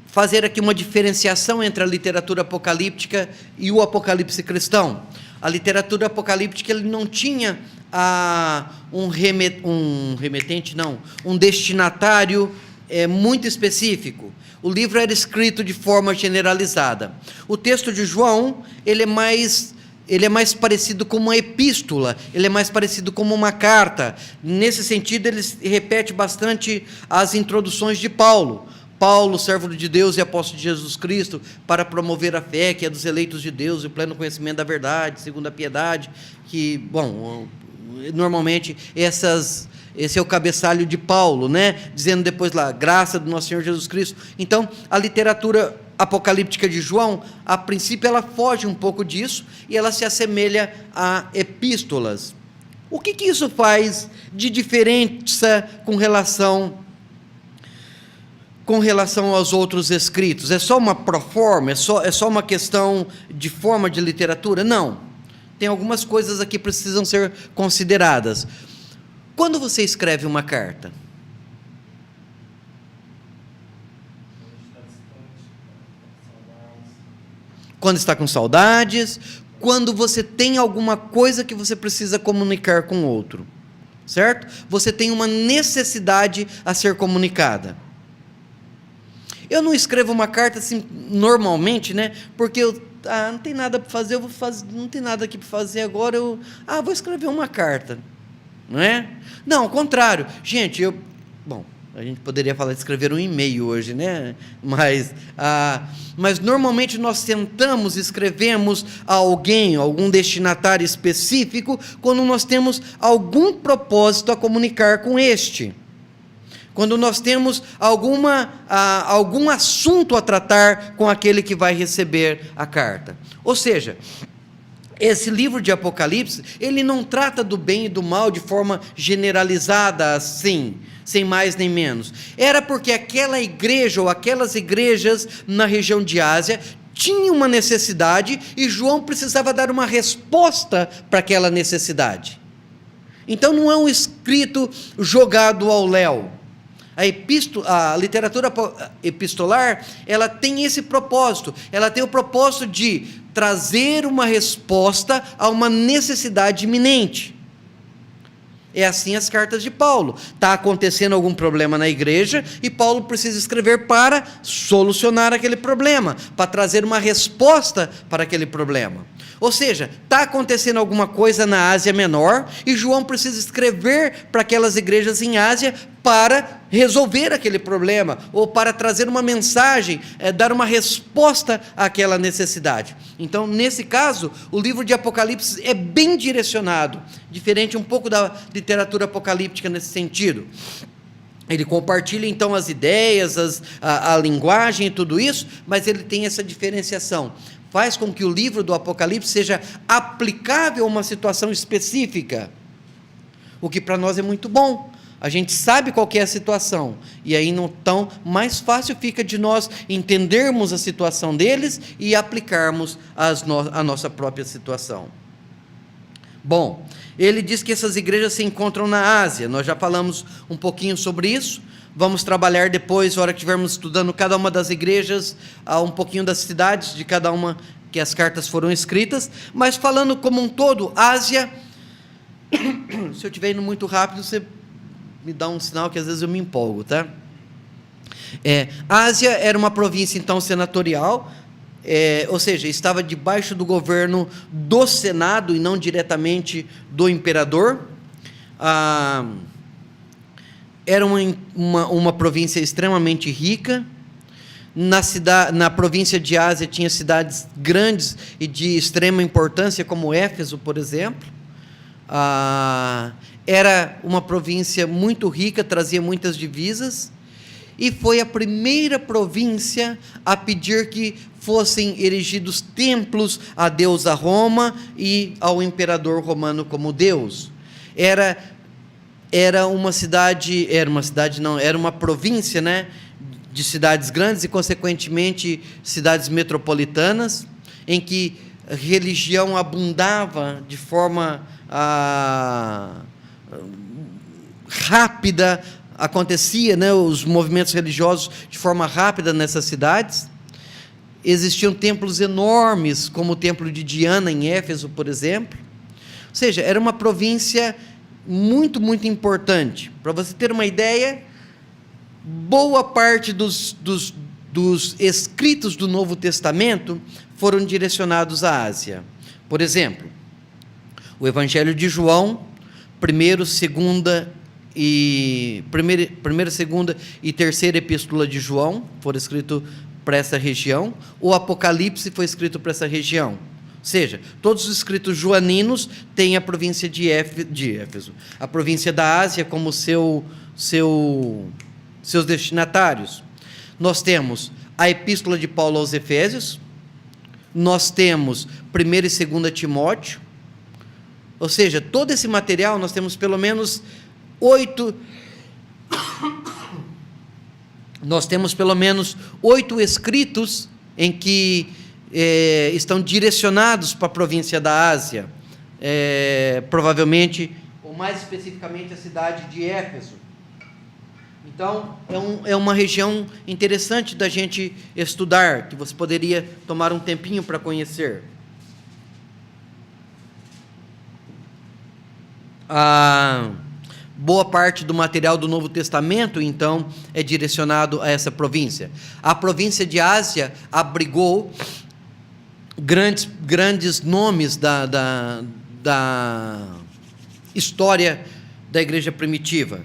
fazer aqui uma diferenciação entre a literatura apocalíptica e o apocalipse cristão. A literatura apocalíptica ele não tinha um destinatário muito específico. O livro era escrito de forma generalizada. O texto de João, ele é mais parecido com uma epístola, ele é mais parecido com uma carta. Nesse sentido, ele repete bastante as introduções de Paulo. Paulo, servo de Deus e apóstolo de Jesus Cristo, para promover a fé, que é dos eleitos de Deus, e o pleno conhecimento da verdade, segundo a piedade, que, bom, normalmente esse é o cabeçalho de Paulo, né? Dizendo depois lá, graça do nosso Senhor Jesus Cristo. Então, a literatura apocalíptica de João, a princípio ela foge um pouco disso, e ela se assemelha a epístolas. O que isso faz de diferença com relação aos outros escritos? É só uma proforma? É só uma questão de forma de literatura? Não. Tem algumas coisas aqui que precisam ser consideradas. Quando você escreve uma carta? Quando está com saudades, quando você tem alguma coisa que você precisa comunicar com o outro, certo? Você tem uma necessidade a ser comunicada. Eu não escrevo uma carta assim, normalmente, né? Porque não tem nada para fazer, não tem nada aqui para fazer agora, vou escrever uma carta, não é? Não, ao contrário. Gente, a gente poderia falar de escrever um e-mail hoje, né? Mas normalmente nós escrevemos a alguém, algum destinatário específico, quando nós temos algum propósito a comunicar com este. Quando nós temos algum assunto a tratar com aquele que vai receber a carta. Ou seja, esse livro de Apocalipse, ele não trata do bem e do mal de forma generalizada assim, sem mais nem menos. Era porque aquela igreja ou aquelas igrejas na região de Ásia tinham uma necessidade e João precisava dar uma resposta para aquela necessidade. Então não é um escrito jogado ao léu. A literatura epistolar, ela tem esse propósito, ela tem o propósito de trazer uma resposta a uma necessidade iminente. É assim as cartas de Paulo. Está acontecendo algum problema na igreja e Paulo precisa escrever para solucionar aquele problema, para trazer uma resposta para aquele problema. Ou seja, está acontecendo alguma coisa na Ásia Menor e João precisa escrever para aquelas igrejas em Ásia para resolver aquele problema, ou para trazer uma mensagem, dar uma resposta àquela necessidade. Então, nesse caso, o livro de Apocalipse é bem direcionado, diferente um pouco da literatura apocalíptica nesse sentido. Ele compartilha então as ideias, a linguagem e tudo isso, mas ele tem essa diferenciação. Faz com que o livro do Apocalipse seja aplicável a uma situação específica, o que para nós é muito bom. A gente sabe qual que é a situação, e aí então mais fácil fica de nós entendermos a situação deles e aplicarmos a nossa própria situação. Bom, ele diz que essas igrejas se encontram na Ásia, nós já falamos um pouquinho sobre isso. Vamos trabalhar depois, na hora que estivermos estudando cada uma das igrejas, um pouquinho das cidades de cada uma que as cartas foram escritas, mas falando como um todo, Ásia, se eu estiver indo muito rápido, você me dá um sinal que às vezes eu me empolgo, tá? Ásia era uma província então senatorial, ou seja, estava debaixo do governo do Senado e não diretamente do imperador. Era uma província extremamente rica. Na província de Ásia tinha cidades grandes e de extrema importância, como Éfeso, por exemplo. Era uma província muito rica, trazia muitas divisas, e foi a primeira província a pedir que fossem erigidos templos a deusa Roma e ao imperador romano como Deus. Era uma província, né, de cidades grandes e, consequentemente, cidades metropolitanas, em que a religião abundava de forma rápida, acontecia, né, os movimentos religiosos de forma rápida nessas cidades. Existiam templos enormes, como o templo de Diana, em Éfeso, por exemplo. Ou seja, era uma província muito, muito importante. Para você ter uma ideia, boa parte dos escritos do Novo Testamento foram direcionados à Ásia. Por exemplo, o Evangelho de João, primeira, segunda e terceira epístola de João foram escritos para essa região. O Apocalipse foi escrito para essa região. Ou seja, todos os escritos joaninos têm a província de Éfeso, a província da Ásia como seus destinatários. Nós temos a epístola de Paulo aos Efésios, nós temos 1ª e 2ª Timóteo, ou seja, todo esse material nós temos pelo menos 8 escritos em que estão direcionados para a província da Ásia, provavelmente, ou mais especificamente a cidade de Éfeso. Então, é uma região interessante da gente estudar, que você poderia tomar um tempinho para conhecer. Boa parte do material do Novo Testamento, então, é direcionado a essa província. A província de Ásia abrigou grandes nomes da história da igreja primitiva.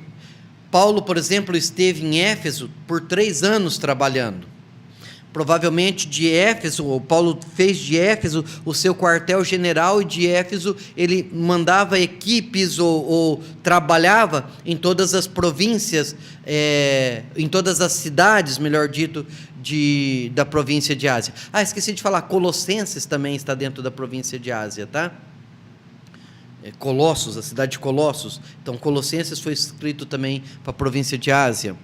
Paulo, por exemplo, esteve em Éfeso por 3 anos trabalhando. Provavelmente de Éfeso, Paulo fez de Éfeso o seu quartel-general, e de Éfeso ele mandava equipes ou trabalhava em todas as províncias, em todas as cidades, melhor dito, da província de Ásia. Esqueci de falar, Colossenses também está dentro da província de Ásia, tá? Colossos, a cidade de Colossos. Então, Colossenses foi escrito também para a província de Ásia.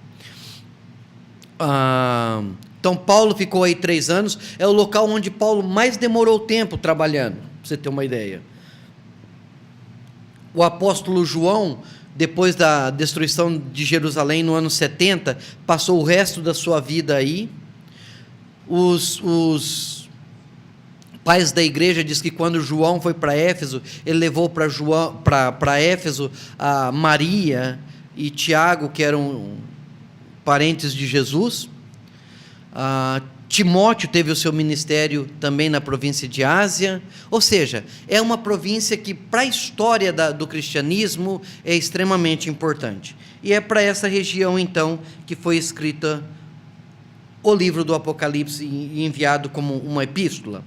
Então, Paulo ficou aí 3 anos, é o local onde Paulo mais demorou tempo trabalhando, para você ter uma ideia. O apóstolo João, depois da destruição de Jerusalém no ano 70, passou o resto da sua vida aí. Os pais da igreja dizem que quando João foi para Éfeso, ele levou para Éfeso a Maria e Tiago, que eram parentes de Jesus. Timóteo teve o seu ministério também na província de Ásia. Ou seja, é uma província que para a história do cristianismo é extremamente importante. E é para essa região então que foi escrita o livro do Apocalipse e enviado como uma epístola.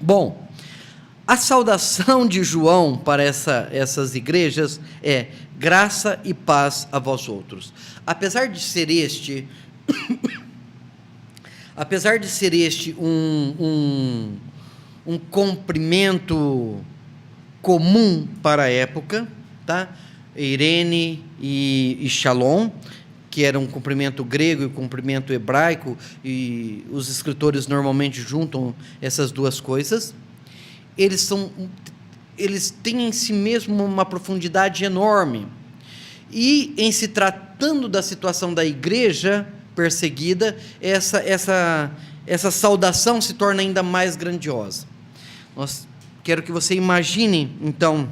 Bom, a saudação de João para essas igrejas é: graça e paz a vós outros. Apesar de ser este um cumprimento comum para a época, tá? Eirene e Shalom, que era um cumprimento grego e cumprimento hebraico, e os escritores normalmente juntam essas duas coisas. Eles têm em si mesmo uma profundidade enorme, e em se tratando da situação da igreja perseguida, essa saudação se torna ainda mais grandiosa. Quero que você imagine, então,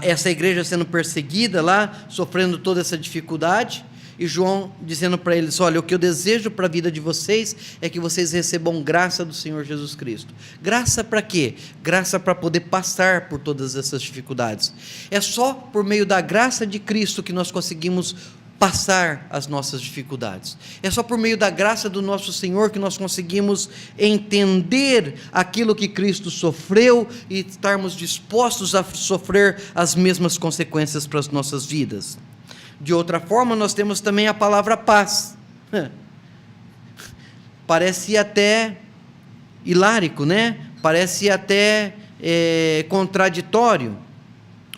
essa igreja sendo perseguida lá, sofrendo toda essa dificuldade, e João dizendo para eles: olha, o que eu desejo para a vida de vocês é que vocês recebam graça do Senhor Jesus Cristo. Graça para quê? Graça para poder passar por todas essas dificuldades. É só por meio da graça de Cristo que nós conseguimos passar as nossas dificuldades. É só por meio da graça do nosso Senhor que nós conseguimos entender aquilo que Cristo sofreu e estarmos dispostos a sofrer as mesmas consequências para as nossas vidas. De outra forma, nós temos também a palavra paz. Parece até hilárico, né? Parece até contraditório.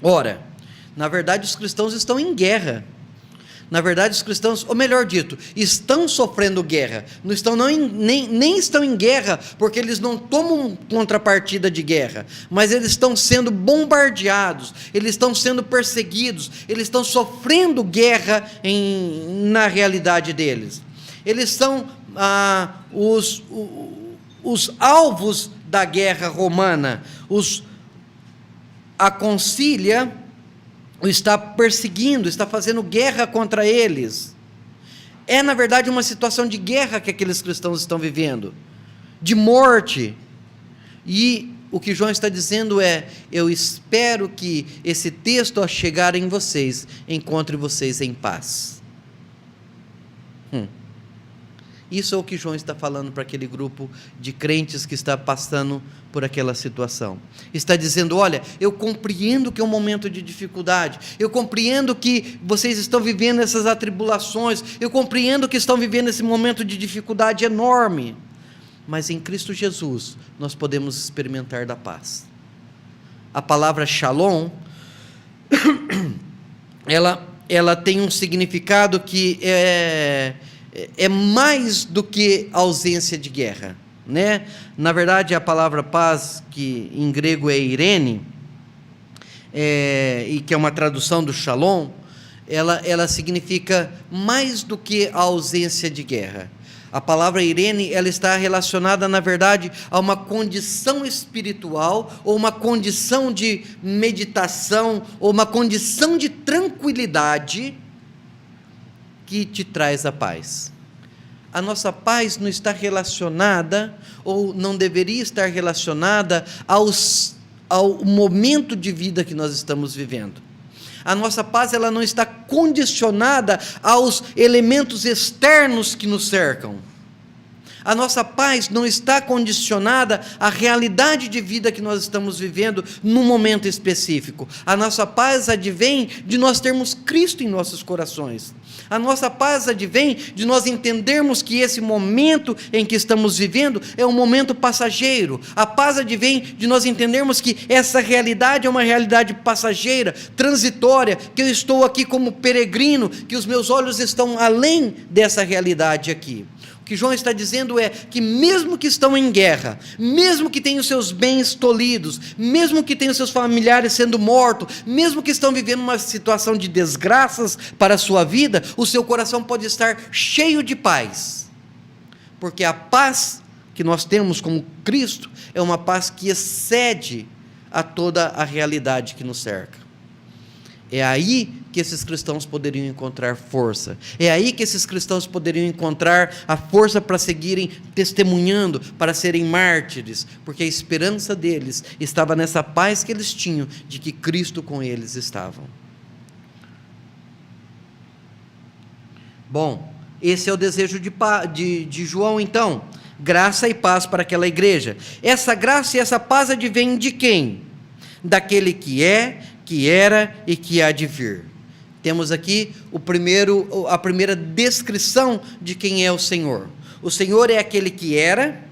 Ora, na verdade, os cristãos estão em guerra. Na verdade, os cristãos, ou melhor dito, estão sofrendo guerra. Não estão, nem estão em guerra, porque eles não tomam contrapartida de guerra, mas eles estão sendo bombardeados, eles estão sendo perseguidos, eles estão sofrendo guerra na realidade deles. Eles são os alvos da guerra romana. A concília o está perseguindo, está fazendo guerra contra eles. É, na verdade, uma situação de guerra que aqueles cristãos estão vivendo, de morte. E o que João está dizendo é: eu espero que esse texto, ao chegar em vocês, encontre vocês em paz. Isso é o que João está falando para aquele grupo de crentes que está passando por aquela situação. Está dizendo: olha, eu compreendo que é um momento de dificuldade, eu compreendo que vocês estão vivendo essas atribulações, eu compreendo que estão vivendo esse momento de dificuldade enorme, mas em Cristo Jesus nós podemos experimentar da paz. A palavra shalom, ela tem um significado que é mais do que ausência de guerra, né? Na verdade, a palavra paz, que em grego é eirene, e que é uma tradução do shalom, ela significa mais do que a ausência de guerra. A palavra eirene, ela está relacionada, na verdade, a uma condição espiritual, ou uma condição de meditação, ou uma condição de tranquilidade que te traz a paz. A nossa paz não está relacionada, ou não deveria estar relacionada ao momento de vida que nós estamos vivendo. A nossa paz, ela não está condicionada aos elementos externos que nos cercam. A nossa paz não está condicionada à realidade de vida que nós estamos vivendo num momento específico. A nossa paz advém de nós termos Cristo em nossos corações. A nossa paz advém de nós entendermos que esse momento em que estamos vivendo é um momento passageiro. A paz advém de nós entendermos que essa realidade é uma realidade passageira, transitória, que eu estou aqui como peregrino, que os meus olhos estão além dessa realidade aqui. O que João está dizendo é que mesmo que estão em guerra, mesmo que tenham seus bens tolhidos, mesmo que tenham seus familiares sendo mortos, mesmo que estão vivendo uma situação de desgraças para a sua vida, o seu coração pode estar cheio de paz, porque a paz que nós temos como Cristo é uma paz que excede a toda a realidade que nos cerca. É aí que esses cristãos poderiam encontrar força. É aí que esses cristãos poderiam encontrar a força para seguirem testemunhando, para serem mártires, porque a esperança deles estava nessa paz que eles tinham, de que Cristo com eles estava. Bom, esse é o desejo de João, então. Graça e paz para aquela igreja. Essa graça e essa paz advém de quem? Daquele que é, que era e que há de vir. Temos aqui a primeira descrição de quem é o Senhor. O Senhor é aquele que era,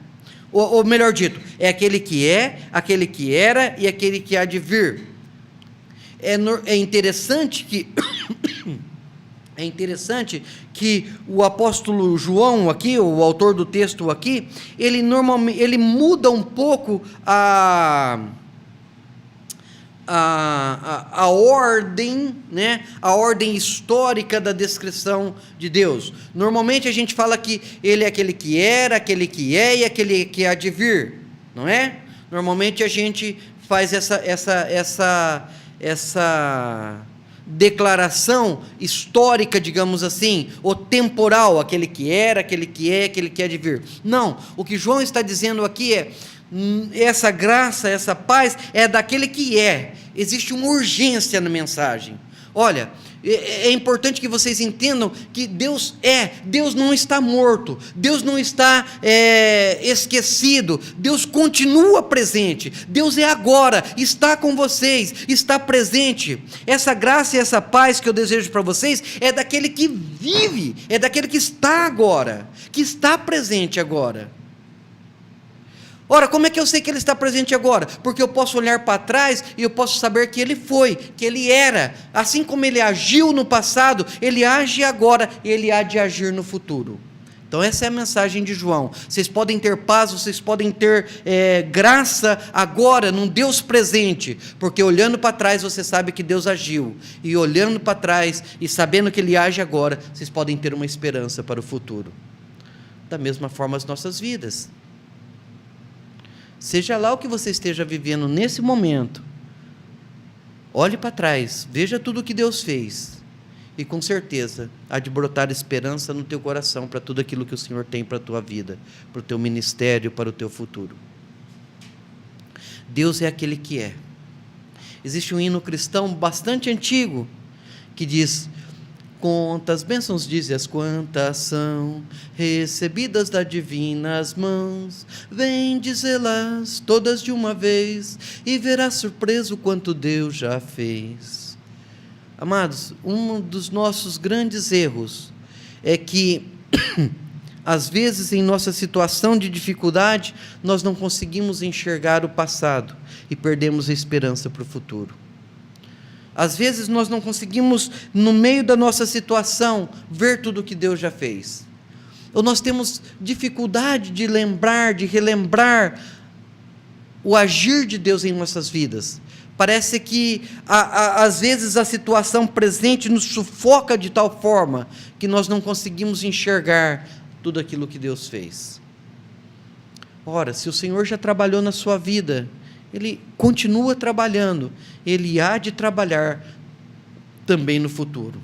ou melhor dito, é aquele que é, aquele que era e aquele que há de vir. É interessante que o apóstolo João aqui, o autor do texto aqui, ele muda um pouco a ordem, né? A ordem histórica da descrição de Deus. Normalmente a gente fala que ele é aquele que era, aquele que é e aquele que há de vir, não é? Normalmente a gente faz essa declaração histórica, digamos assim, ou temporal, aquele que era, aquele que é, aquele que há de vir. Não, o que João está dizendo aqui é: essa graça, essa paz é daquele que é. Existe uma urgência na mensagem. Olha, é importante que vocês entendam que Deus não está morto, Deus não está esquecido, Deus continua presente, Deus é agora, está com vocês, está presente. Essa graça e essa paz que eu desejo para vocês é daquele que vive, é daquele que está agora, que está presente agora. Ora, como é que eu sei que Ele está presente agora? Porque eu posso olhar para trás e eu posso saber que Ele foi, que Ele era. Assim como Ele agiu no passado, Ele age agora e Ele há de agir no futuro. Então essa é a mensagem de João. Vocês podem ter paz, vocês podem ter graça agora, num Deus presente, porque olhando para trás você sabe que Deus agiu, e olhando para trás e sabendo que Ele age agora, vocês podem ter uma esperança para o futuro. Da mesma forma as nossas vidas. Seja lá o que você esteja vivendo nesse momento, olhe para trás, veja tudo o que Deus fez, e com certeza há de brotar esperança no teu coração para tudo aquilo que o Senhor tem para a tua vida, para o teu ministério, para o teu futuro. Deus é aquele que é. Existe um hino cristão bastante antigo que diz: quantas bênçãos dizes, quantas são recebidas das divinas mãos, vem dizê-las todas de uma vez e verás surpreso quanto Deus já fez. Amados, um dos nossos grandes erros é que às vezes em nossa situação de dificuldade nós não conseguimos enxergar o passado e perdemos a esperança para o futuro. Às vezes nós não conseguimos, no meio da nossa situação, ver tudo o que Deus já fez. Ou nós temos dificuldade de lembrar, de relembrar o agir de Deus em nossas vidas. Parece que, às vezes, a situação presente nos sufoca de tal forma que nós não conseguimos enxergar tudo aquilo que Deus fez. Ora, se o Senhor já trabalhou na sua vida, Ele continua trabalhando, Ele há de trabalhar também no futuro.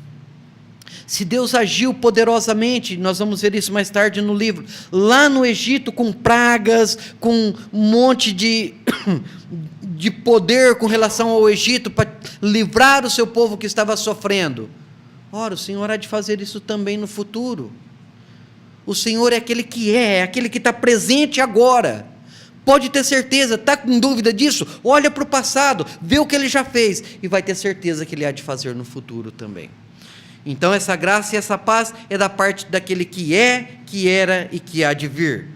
Se Deus agiu poderosamente, nós vamos ver isso mais tarde no livro, lá no Egito, com pragas, com um monte de poder com relação ao Egito, para livrar o seu povo que estava sofrendo. Ora, o Senhor há de fazer isso também no futuro. O Senhor é aquele que é aquele que está presente agora. Pode ter certeza, está com dúvida disso? Olha para o passado, vê o que Ele já fez, e vai ter certeza que Ele há de fazer no futuro também. Então essa graça e essa paz é da parte daquele que é, que era e que há de vir.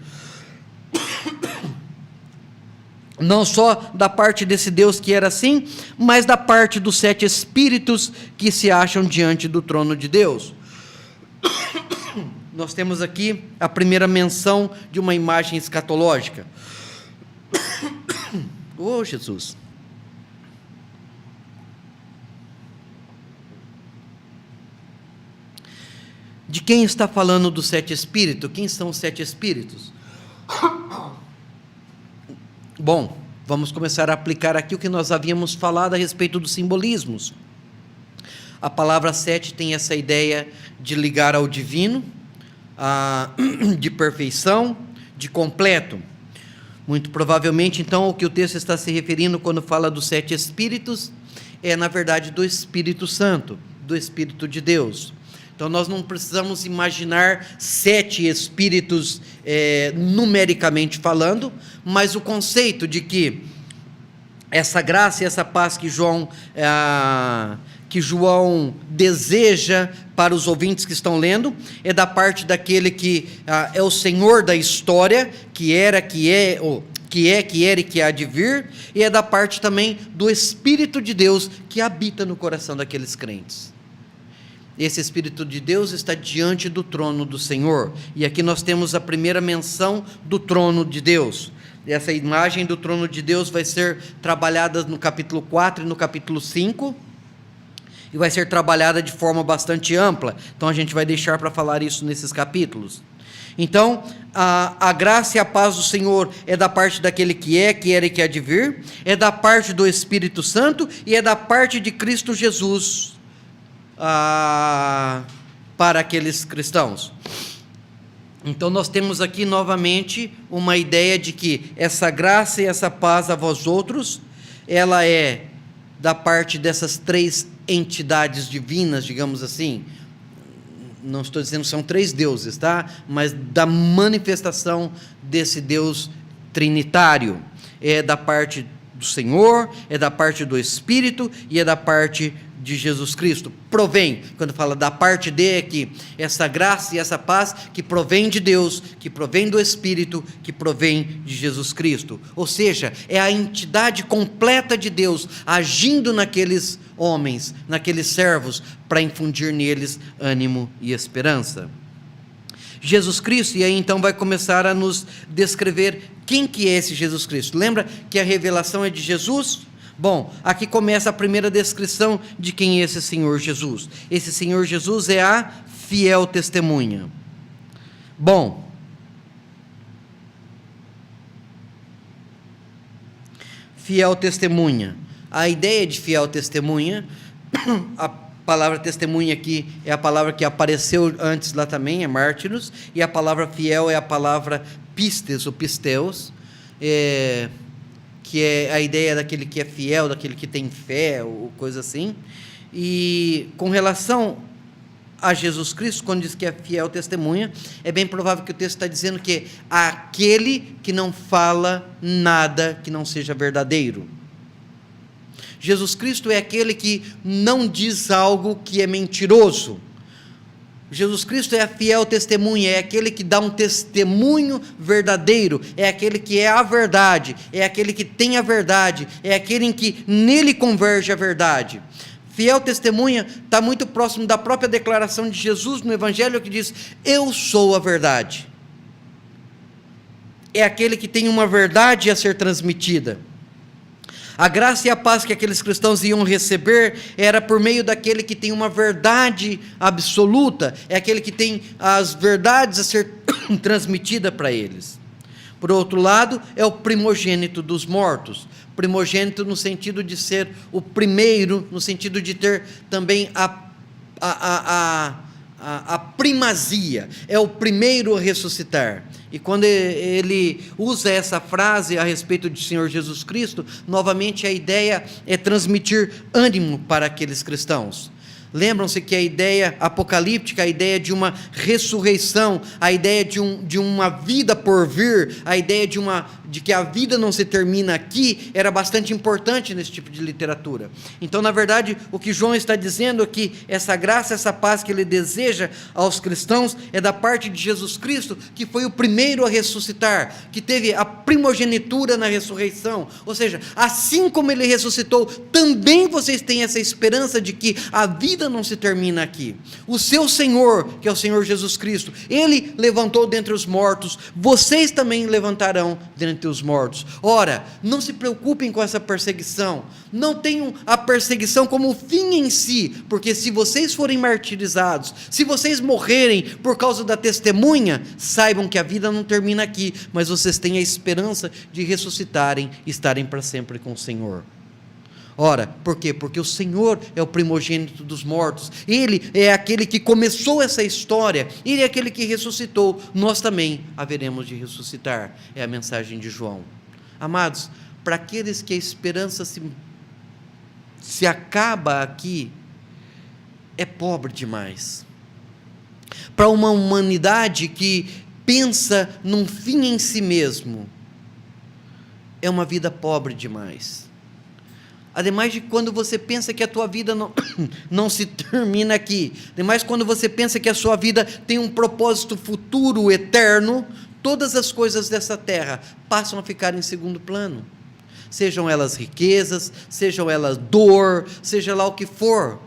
Não só da parte desse Deus que era assim, mas da parte dos 7 espíritos que se acham diante do trono de Deus. Nós temos aqui a primeira menção de uma imagem escatológica. Oh, Jesus! De quem está falando dos 7 espíritos? Quem são os 7 espíritos? Bom, vamos começar a aplicar aqui o que nós havíamos falado a respeito dos simbolismos. A palavra 7 tem essa ideia de ligar ao divino, de perfeição, de completo. Muito provavelmente, então, o que o texto está se referindo quando fala dos 7 espíritos é, na verdade, do Espírito Santo, do Espírito de Deus. Então, nós não precisamos imaginar 7 espíritos numericamente falando, mas o conceito de que essa graça e essa paz que João deseja para os ouvintes que estão lendo, é da parte daquele que é o Senhor da história, que era, que era e que há de vir, e é da parte também do Espírito de Deus que habita no coração daqueles crentes. Esse Espírito de Deus está diante do trono do Senhor, e aqui nós temos a primeira menção do trono de Deus. Essa imagem do trono de Deus vai ser trabalhada no capítulo 4 e no capítulo 5, e vai ser trabalhada de forma bastante ampla, então a gente vai deixar para falar isso nesses capítulos. Então, a graça e a paz do Senhor é da parte daquele que é, que era e que há de vir, é da parte do Espírito Santo e é da parte de Cristo Jesus para aqueles cristãos. Então nós temos aqui novamente uma ideia de que essa graça e essa paz a vós outros, ela é da parte dessas 3 entidades divinas, digamos assim. Não estou dizendo que são 3 deuses, tá? Mas da manifestação desse Deus trinitário. É da parte do Senhor, é da parte do Espírito e é da parte de Jesus Cristo. Provém, quando fala da parte de, é que essa graça e essa paz que provém de Deus, que provém do Espírito, que provém de Jesus Cristo. Ou seja, é a entidade completa de Deus agindo naqueles homens, naqueles servos, para infundir neles ânimo e esperança. Jesus Cristo, e aí então vai começar a nos descrever quem que é esse Jesus Cristo. Lembra que a revelação é de Jesus? Bom, aqui começa a primeira descrição de quem é esse Senhor Jesus. Esse Senhor Jesus é a fiel testemunha. Bom, fiel testemunha. A ideia de fiel testemunha, palavra testemunha aqui é a palavra que apareceu antes lá também, é mártiros, e a palavra fiel é a palavra pistes, ou pisteus, que é a ideia daquele que é fiel, daquele que tem fé, ou coisa assim. E com relação a Jesus Cristo, quando diz que é fiel testemunha, é bem provável que o texto está dizendo que aquele que não fala nada que não seja verdadeiro. Jesus Cristo é aquele que não diz algo que é mentiroso. Jesus Cristo é a fiel testemunha, é aquele que dá um testemunho verdadeiro, é aquele que é a verdade, é aquele que tem a verdade, é aquele em que nele converge a verdade. Fiel testemunha está muito próximo da própria declaração de Jesus no Evangelho, que diz: eu sou a verdade. É aquele que tem uma verdade a ser transmitida. A graça e a paz que aqueles cristãos iam receber era por meio daquele que tem uma verdade absoluta, é aquele que tem as verdades a ser transmitida para eles. Por outro lado, é o primogênito dos mortos. Primogênito no sentido de ser o primeiro, no sentido de ter também a primazia, é o primeiro a ressuscitar. E quando ele usa essa frase a respeito do Senhor Jesus Cristo, novamente a ideia é transmitir ânimo para aqueles cristãos. Lembram-se que a ideia apocalíptica, a ideia de uma ressurreição, a ideia de uma vida por vir, a ideia de que a vida não se termina aqui, era bastante importante nesse tipo de literatura. Então, na verdade, o que João está dizendo é que essa graça, essa paz que ele deseja aos cristãos, é da parte de Jesus Cristo, que foi o primeiro a ressuscitar, que teve a primogenitura na ressurreição. Ou seja, assim como ele ressuscitou, também vocês têm essa esperança de que a vida não se termina aqui. O seu Senhor, que é o Senhor Jesus Cristo, ele levantou dentre os mortos, vocês também levantarão dentre os mortos. Ora, não se preocupem com essa perseguição, não tenham a perseguição como fim em si, porque se vocês forem martirizados, se vocês morrerem por causa da testemunha, saibam que a vida não termina aqui, mas vocês têm a esperança de ressuscitarem e estarem para sempre com o Senhor. Ora, por quê? Porque o Senhor é o primogênito dos mortos, Ele é aquele que começou essa história, Ele é aquele que ressuscitou, nós também haveremos de ressuscitar, é a mensagem de João. Amados, para aqueles que a esperança se acaba aqui, é pobre demais. Para uma humanidade que pensa num fim em si mesmo, é uma vida pobre demais. Ademais de quando você pensa que a tua vida não se termina aqui, ademais quando você pensa que a sua vida tem um propósito futuro, eterno, todas as coisas dessa terra passam a ficar em segundo plano. Sejam elas riquezas, sejam elas dor, seja lá o que for.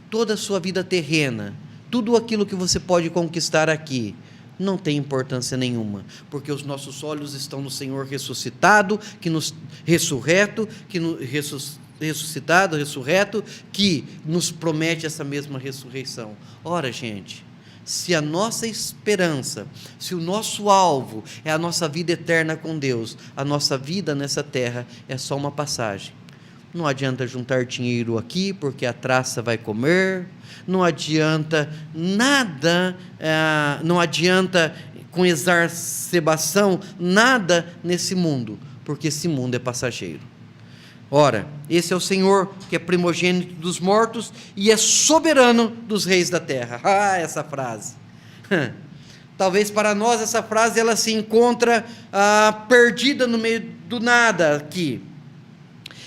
Toda a sua vida terrena, tudo aquilo que você pode conquistar aqui, não tem importância nenhuma, porque os nossos olhos estão no Senhor ressuscitado, ressurreto, que nos promete essa mesma ressurreição. Ora, gente, se a nossa esperança, se o nosso alvo é a nossa vida eterna com Deus, a nossa vida nessa terra é só uma passagem. Não adianta juntar dinheiro aqui, porque a traça vai comer, não adianta nada, não adianta com exacerbação, nada nesse mundo, porque esse mundo é passageiro. Ora, esse é o Senhor que é primogênito dos mortos e é soberano dos reis da terra. Ah, essa frase. Talvez para nós essa frase ela se encontra perdida no meio do nada aqui.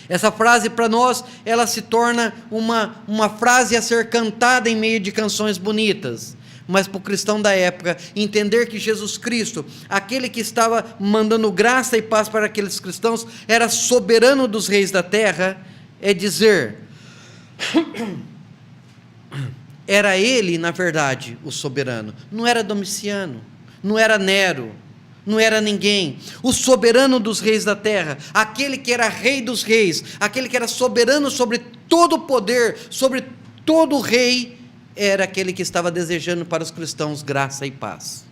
Essa frase para nós, ela se torna uma frase a ser cantada em meio de canções bonitas. Mas para o cristão da época, entender que Jesus Cristo, aquele que estava mandando graça e paz para aqueles cristãos, era soberano dos reis da terra, é dizer, era ele, na verdade, o soberano. Não era Domiciano, não era Nero, não era ninguém. O soberano dos reis da terra, aquele que era rei dos reis, aquele que era soberano sobre todo o poder, sobre todo o rei, era aquele que estava desejando para os cristãos graça e paz.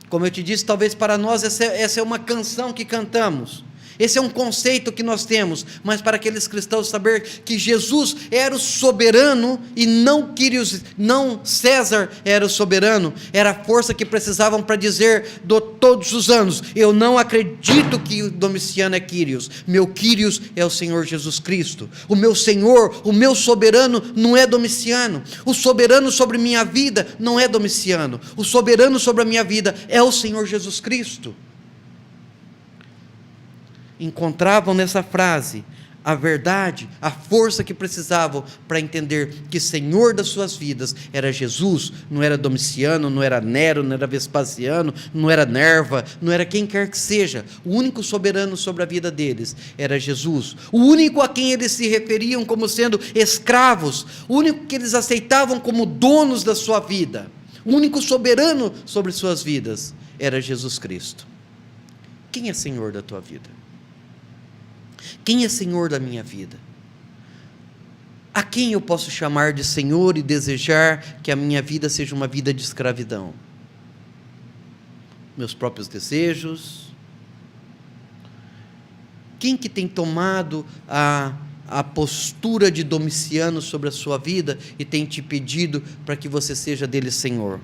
Como eu te disse, talvez para nós essa é uma canção que cantamos, Esse é um conceito que nós temos, mas para aqueles cristãos saber que Jesus era o soberano e não Quírios, não César era o soberano, era a força que precisavam para dizer todos os anos: eu não acredito que o Domiciano é Quírios, meu Quírios é o Senhor Jesus Cristo, o meu Senhor, o meu soberano não é Domiciano, o soberano sobre minha vida não é Domiciano, o soberano sobre a minha vida é o Senhor Jesus Cristo. Encontravam nessa frase a verdade, a força que precisavam para entender que Senhor das suas vidas era Jesus, não era Domiciano, não era Nero, não era Vespasiano, não era Nerva, não era quem quer que seja. O único soberano sobre a vida deles era Jesus, o único a quem eles se referiam como sendo escravos, o único que eles aceitavam como donos da sua vida, o único soberano sobre suas vidas era Jesus Cristo. Quem é Senhor da tua vida? Quem é Senhor da minha vida? A quem eu posso chamar de Senhor e desejar que a minha vida seja uma vida de escravidão? Meus próprios desejos? Quem que tem tomado a postura de Domiciano sobre a sua vida e tem te pedido para que você seja dele Senhor?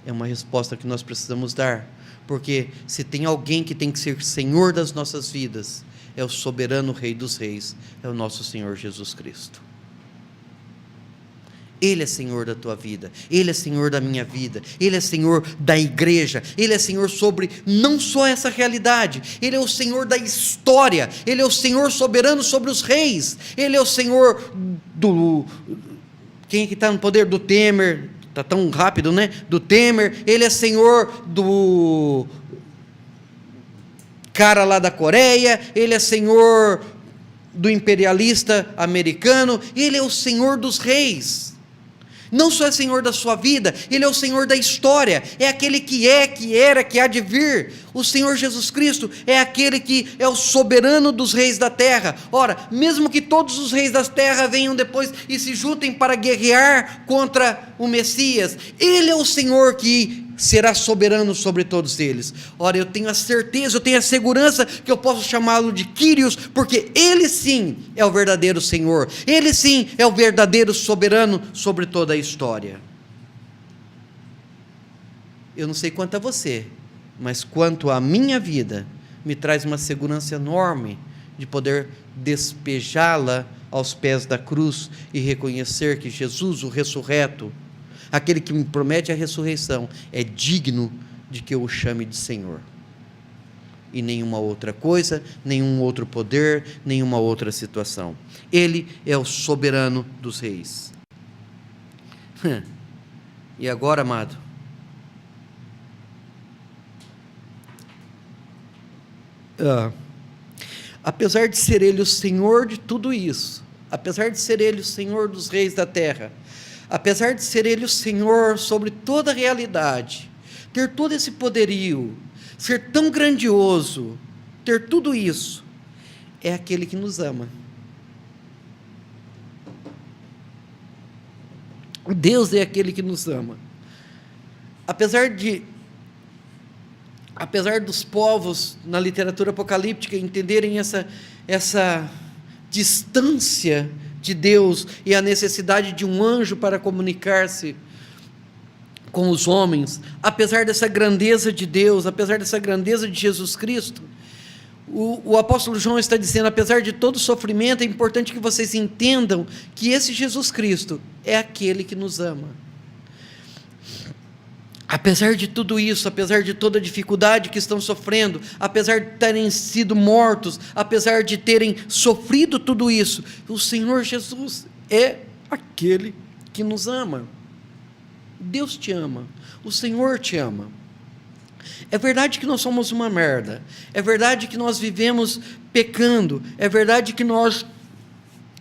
É uma resposta que nós precisamos dar, porque se tem alguém que tem que ser Senhor das nossas vidas, é o soberano Rei dos Reis, é o nosso Senhor Jesus Cristo. Ele é Senhor da tua vida, Ele é Senhor da minha vida, Ele é Senhor da igreja, Ele é Senhor sobre não só essa realidade, Ele é o Senhor da história, Ele é o Senhor soberano sobre os reis, Ele é o Senhor do... Quem é que está no poder? Do Temer, está tão rápido, né? Do Temer, Ele é Senhor do cara lá da Coreia, Ele é Senhor do imperialista americano, Ele é o Senhor dos reis. Não só é Senhor da sua vida, Ele é o Senhor da história, é aquele que é, que era, que há de vir. O Senhor Jesus Cristo é aquele que é o soberano dos reis da terra. Ora, mesmo que todos os reis da terra venham depois e se juntem para guerrear contra o Messias, Ele é o Senhor que será soberano sobre todos eles. Ora, eu tenho a certeza, eu tenho a segurança que eu posso chamá-lo de Quírios, porque Ele sim é o verdadeiro Senhor, Ele sim é o verdadeiro soberano sobre toda a história. Eu não sei quanto a você, mas quanto à minha vida, me traz uma segurança enorme de poder despejá-la aos pés da cruz e reconhecer que Jesus, o ressurreto, aquele que me promete a ressurreição, é digno de que eu o chame de Senhor. E nenhuma outra coisa, nenhum outro poder, nenhuma outra situação. Ele é o soberano dos reis. E agora, amado? Apesar de ser Ele o Senhor de tudo isso, apesar de ser Ele o Senhor dos reis da terra, apesar de ser Ele o Senhor sobre toda a realidade, ter todo esse poderio, ser tão grandioso, ter tudo isso, é aquele que nos ama. Deus é aquele que nos ama. Apesar dos povos na literatura apocalíptica entenderem essa distância de Deus e a necessidade de um anjo para comunicar-se com os homens, apesar dessa grandeza de Deus, apesar dessa grandeza de Jesus Cristo, o apóstolo João está dizendo: apesar de todo sofrimento, é importante que vocês entendam que esse Jesus Cristo é aquele que nos ama. Apesar de tudo isso, apesar de toda a dificuldade que estão sofrendo, apesar de terem sido mortos, apesar de terem sofrido tudo isso, o Senhor Jesus é aquele que nos ama. Deus te ama, o Senhor te ama. É verdade que nós somos uma merda, é verdade que nós vivemos pecando, é verdade que nós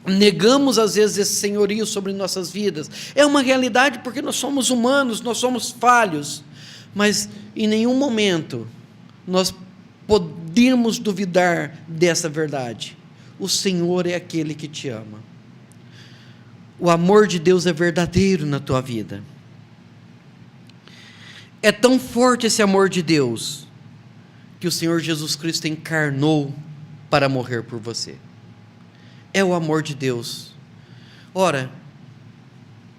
negamos às vezes esse senhorio sobre nossas vidas, é uma realidade porque nós somos humanos, nós somos falhos, mas em nenhum momento nós podemos duvidar dessa verdade. O Senhor é aquele que te ama. O amor de Deus é verdadeiro na tua vida. É tão forte esse amor de Deus que o Senhor Jesus Cristo encarnou para morrer por você. É o amor de Deus. Ora,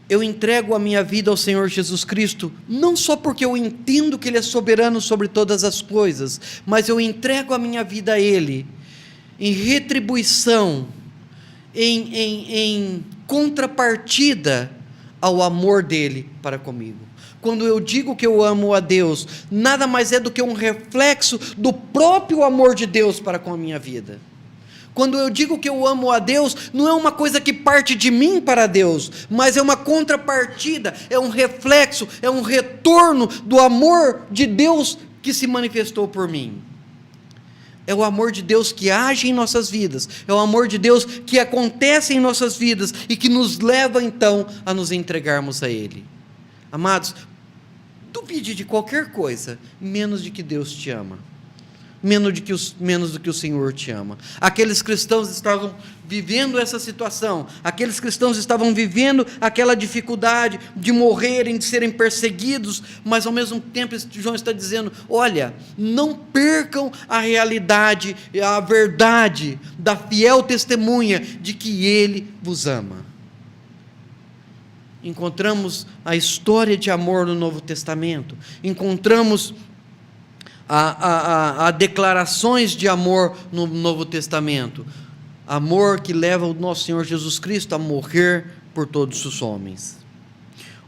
eu entrego a minha vida ao Senhor Jesus Cristo, não só porque eu entendo que Ele é soberano sobre todas as coisas, mas eu entrego a minha vida a Ele, em retribuição, em contrapartida ao amor dEle para comigo. Quando eu digo que eu amo a Deus, nada mais é do que um reflexo do próprio amor de Deus para com a minha vida. Quando eu digo que eu amo a Deus, não é uma coisa que parte de mim para Deus, mas é uma contrapartida, é um reflexo, é um retorno do amor de Deus que se manifestou por mim. É o amor de Deus que age em nossas vidas, é o amor de Deus que acontece em nossas vidas e que nos leva então a nos entregarmos a Ele. Amados, duvide de qualquer coisa, menos de que Deus te ama. Menos do que o Senhor te ama. Aqueles cristãos estavam vivendo essa situação, aqueles cristãos estavam vivendo aquela dificuldade de morrerem, de serem perseguidos, mas ao mesmo tempo João está dizendo: olha, não percam a realidade, a verdade da fiel testemunha de que Ele vos ama. Encontramos a história de amor no Novo Testamento, encontramos a declarações de amor no Novo Testamento, amor que leva o nosso Senhor Jesus Cristo a morrer por todos os homens.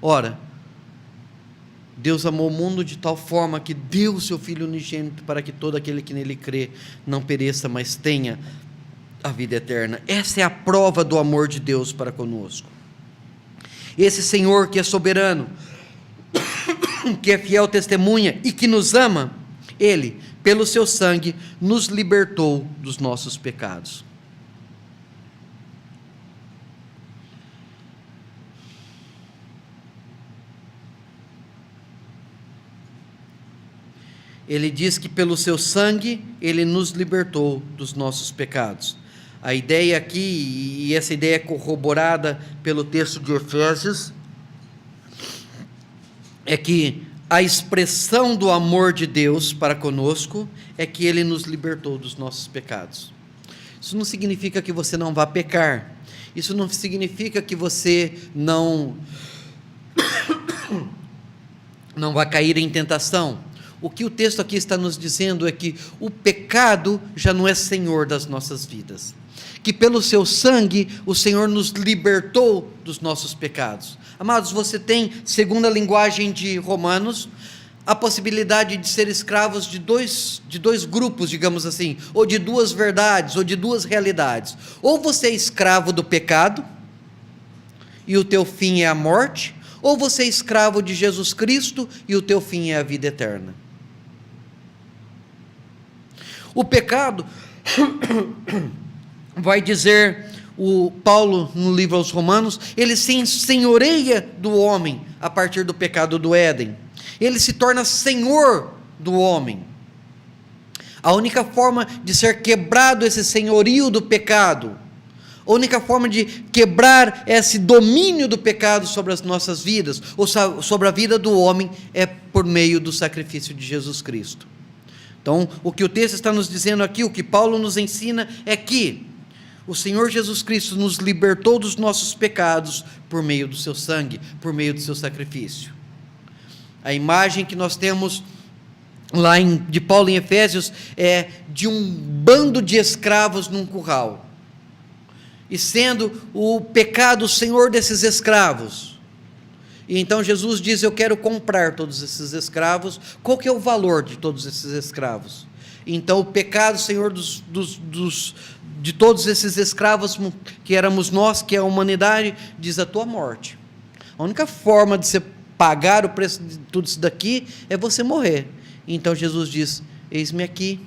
Ora, Deus amou o mundo de tal forma que deu o seu Filho unigênito para que todo aquele que nele crê não pereça, mas tenha a vida eterna. Essa é a prova do amor de Deus para conosco. Esse Senhor que é soberano, que é fiel testemunha e que nos ama, Ele, pelo seu sangue, nos libertou dos nossos pecados. Ele diz que pelo seu sangue, Ele nos libertou dos nossos pecados. A ideia aqui, e essa ideia é corroborada pelo texto de Efésios, é que a expressão do amor de Deus para conosco é que Ele nos libertou dos nossos pecados. Isso não significa que você não vá pecar. Isso não significa que você não vá cair em tentação. O que o texto aqui está nos dizendo é que o pecado já não é senhor das nossas vidas. Que pelo seu sangue o Senhor nos libertou dos nossos pecados. Amados, você tem, segundo a linguagem de Romanos, a possibilidade de ser escravos de dois grupos, digamos assim, ou de duas verdades, ou de duas realidades. Ou você é escravo do pecado, e o teu fim é a morte, ou você é escravo de Jesus Cristo, e o teu fim é a vida eterna. O pecado, vai dizer o Paulo no livro aos Romanos, ele se ensenhoreia do homem a partir do pecado do Éden. Ele se torna senhor do homem. A única forma de ser quebrado esse senhorio do pecado, a única forma de quebrar esse domínio do pecado sobre as nossas vidas, ou sobre a vida do homem, é por meio do sacrifício de Jesus Cristo. Então, o que o texto está nos dizendo aqui, o que Paulo nos ensina é que o Senhor Jesus Cristo nos libertou dos nossos pecados por meio do seu sangue, por meio do seu sacrifício. A imagem que nós temos lá de Paulo em Efésios é de um bando de escravos num curral, e sendo o pecado o senhor desses escravos. E então Jesus diz: eu quero comprar todos esses escravos. Qual que é o valor de todos esses escravos? Então o pecado, Senhor, de todos esses escravos que éramos nós, que é a humanidade, diz: a tua morte. A única forma de você pagar o preço de tudo isso daqui é você morrer. Então Jesus diz: eis-me aqui,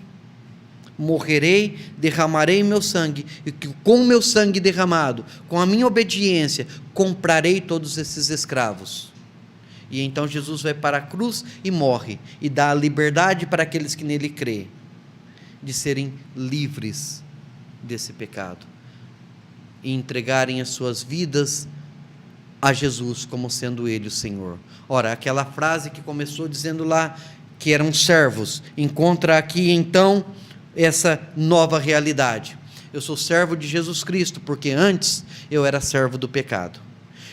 morrerei, derramarei meu sangue, e com o meu sangue derramado, com a minha obediência, comprarei todos esses escravos. E então Jesus vai para a cruz e morre, e dá a liberdade para aqueles que nele crêem, de serem livres desse pecado, e entregarem as suas vidas a Jesus como sendo Ele o Senhor. Ora, aquela frase que começou dizendo lá que eram servos, encontra aqui então essa nova realidade. Eu sou servo de Jesus Cristo, porque antes eu era servo do pecado.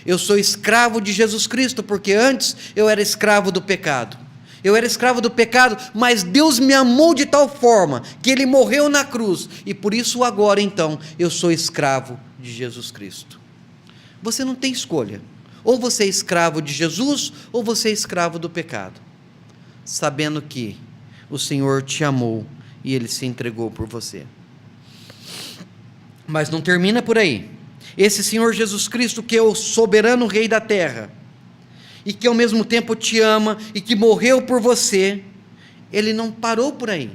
Eu sou escravo de Jesus Cristo, porque antes eu era escravo do pecado. Eu era escravo do pecado, mas Deus me amou de tal forma que Ele morreu na cruz, e por isso agora então eu sou escravo de Jesus Cristo. Você não tem escolha, ou você é escravo de Jesus, ou você é escravo do pecado, sabendo que o Senhor te amou e Ele se entregou por você. Mas não termina por aí. Esse Senhor Jesus Cristo, que é o soberano Rei da terra, e que ao mesmo tempo te ama, e que morreu por você, Ele não parou por aí.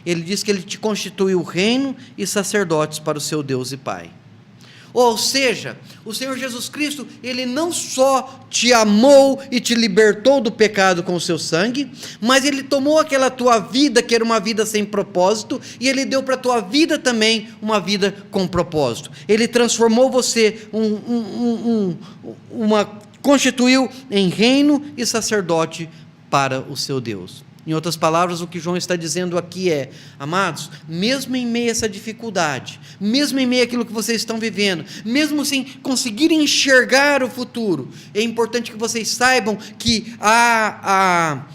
Ele diz que Ele te constituiu reino e sacerdotes para o seu Deus e Pai. Ou seja, o Senhor Jesus Cristo, Ele não só te amou e te libertou do pecado com o seu sangue, mas Ele tomou aquela tua vida, que era uma vida sem propósito, e Ele deu para a tua vida também uma vida com propósito. Ele transformou você, constituiu em reino e sacerdote para o seu Deus. Em outras palavras, o que João está dizendo aqui é: amados, mesmo em meio a essa dificuldade, mesmo em meio àquilo que vocês estão vivendo, mesmo sem conseguirem enxergar o futuro, é importante que vocês saibam que a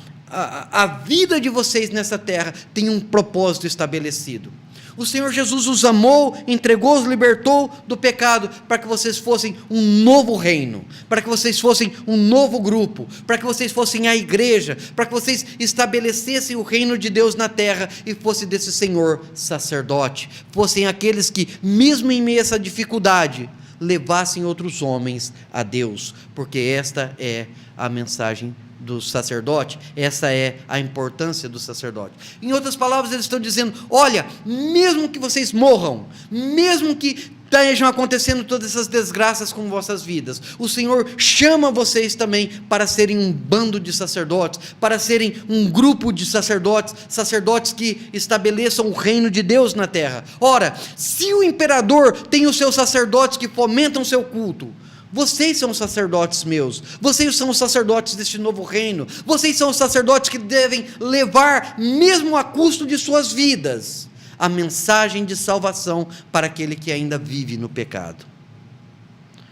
vida de vocês nessa terra tem um propósito estabelecido. O Senhor Jesus os amou, entregou, os libertou do pecado, para que vocês fossem um novo reino, para que vocês fossem um novo grupo, para que vocês fossem a igreja, para que vocês estabelecessem o reino de Deus na terra, e fosse desse Senhor sacerdote, fossem aqueles que, mesmo em meio a essa dificuldade, levassem outros homens a Deus, porque esta é a mensagem do sacerdote, essa é a importância do sacerdote. Em outras palavras, eles estão dizendo: olha, mesmo que vocês morram, mesmo que estejam acontecendo todas essas desgraças com vossas vidas, o Senhor chama vocês também para serem um bando de sacerdotes, para serem um grupo de sacerdotes, sacerdotes que estabeleçam o reino de Deus na terra. Ora, se o imperador tem os seus sacerdotes que fomentam o seu culto, vocês são os sacerdotes meus, vocês são os sacerdotes deste novo reino, vocês são os sacerdotes que devem levar, mesmo a custo de suas vidas, a mensagem de salvação para aquele que ainda vive no pecado.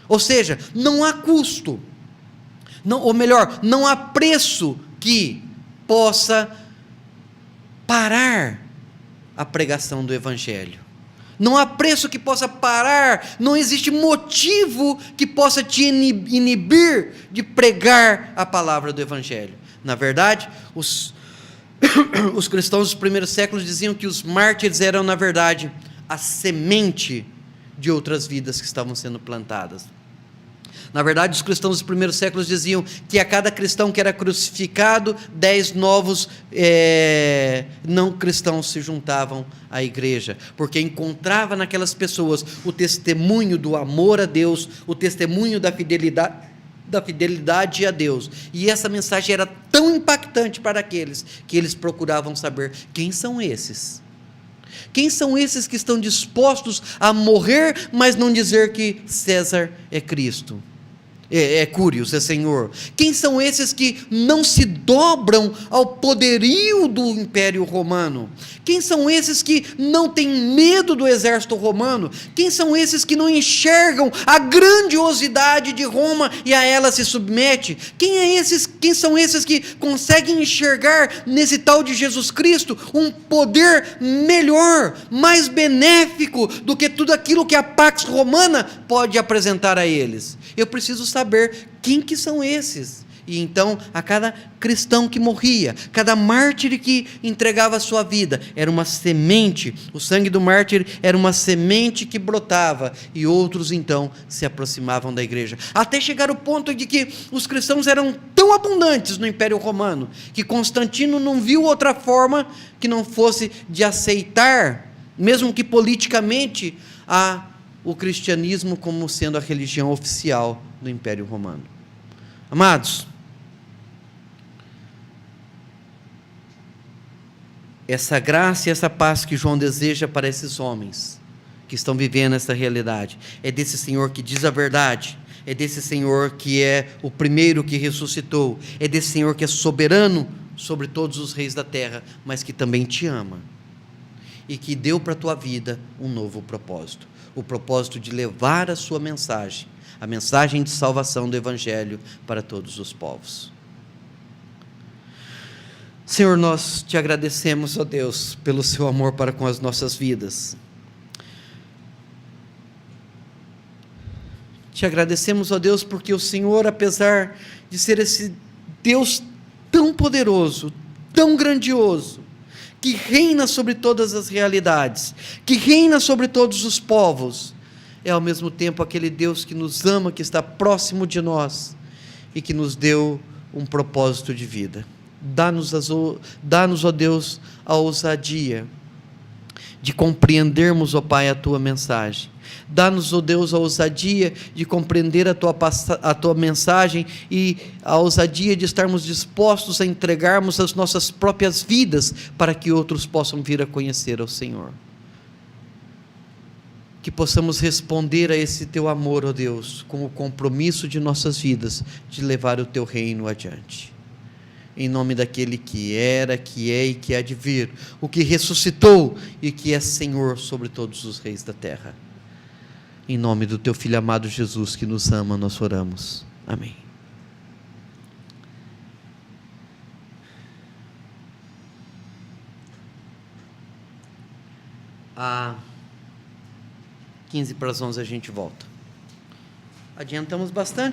Ou seja, não há custo, não há preço que possa parar a pregação do Evangelho. Não há preço que possa parar, não existe motivo que possa te inibir de pregar a palavra do Evangelho. Na verdade, os cristãos dos primeiros séculos diziam que os mártires eram, na verdade, a semente de outras vidas que estavam sendo plantadas. Na verdade, os cristãos dos primeiros séculos diziam que a cada cristão que era crucificado, 10 novos não cristãos se juntavam à igreja, porque encontrava naquelas pessoas o testemunho do amor a Deus, o testemunho da fidelidade a Deus, e essa mensagem era tão impactante para aqueles, que eles procuravam saber: quem são esses? Quem são esses que estão dispostos a morrer, mas não dizer que César é Cristo? É Cúrios, é Senhor? Quem são esses que não se dobram ao poderio do Império Romano? Quem são esses que não têm medo do exército romano? Quem são esses que não enxergam a grandiosidade de Roma e a ela se submete? Quem são esses que conseguem enxergar nesse tal de Jesus Cristo um poder melhor, mais benéfico do que tudo aquilo que a Pax Romana pode apresentar a eles? Eu preciso saber quem que são esses. E então, a cada cristão que morria, cada mártir que entregava a sua vida, era uma semente, o sangue do mártir era uma semente que brotava, e outros então se aproximavam da igreja, até chegar o ponto de que os cristãos eram tão abundantes no Império Romano, que Constantino não viu outra forma que não fosse de aceitar, mesmo que politicamente, o cristianismo como sendo a religião oficial do Império Romano. Amados, essa graça e essa paz que João deseja para esses homens que estão vivendo essa realidade, é desse Senhor que diz a verdade, é desse Senhor que é o primeiro que ressuscitou, é desse Senhor que é soberano sobre todos os reis da terra, mas que também te ama e que deu para a tua vida um novo propósito, o propósito de levar a sua mensagem, a mensagem de salvação do Evangelho para todos os povos. Senhor, nós te agradecemos, ó Deus, pelo seu amor para com as nossas vidas. Te agradecemos, ó Deus, porque o Senhor, apesar de ser esse Deus tão poderoso, tão grandioso, que reina sobre todas as realidades, que reina sobre todos os povos, é ao mesmo tempo aquele Deus que nos ama, que está próximo de nós e que nos deu um propósito de vida. Dá-nos, ó Deus, a ousadia de compreendermos, ó Pai, a Tua mensagem. Dá-nos, ó Deus, a ousadia de compreender a Tua mensagem e a ousadia de estarmos dispostos a entregarmos as nossas próprias vidas para que outros possam vir a conhecer ao Senhor. Que possamos responder a esse Teu amor, ó Deus, com o compromisso de nossas vidas de levar o Teu reino adiante. Em nome daquele que era, que é e que há de vir, o que ressuscitou e que é Senhor sobre todos os reis da terra. Em nome do Teu Filho amado Jesus, que nos ama, nós oramos. Amém. Às 11:15 a gente volta. Adiantamos bastante.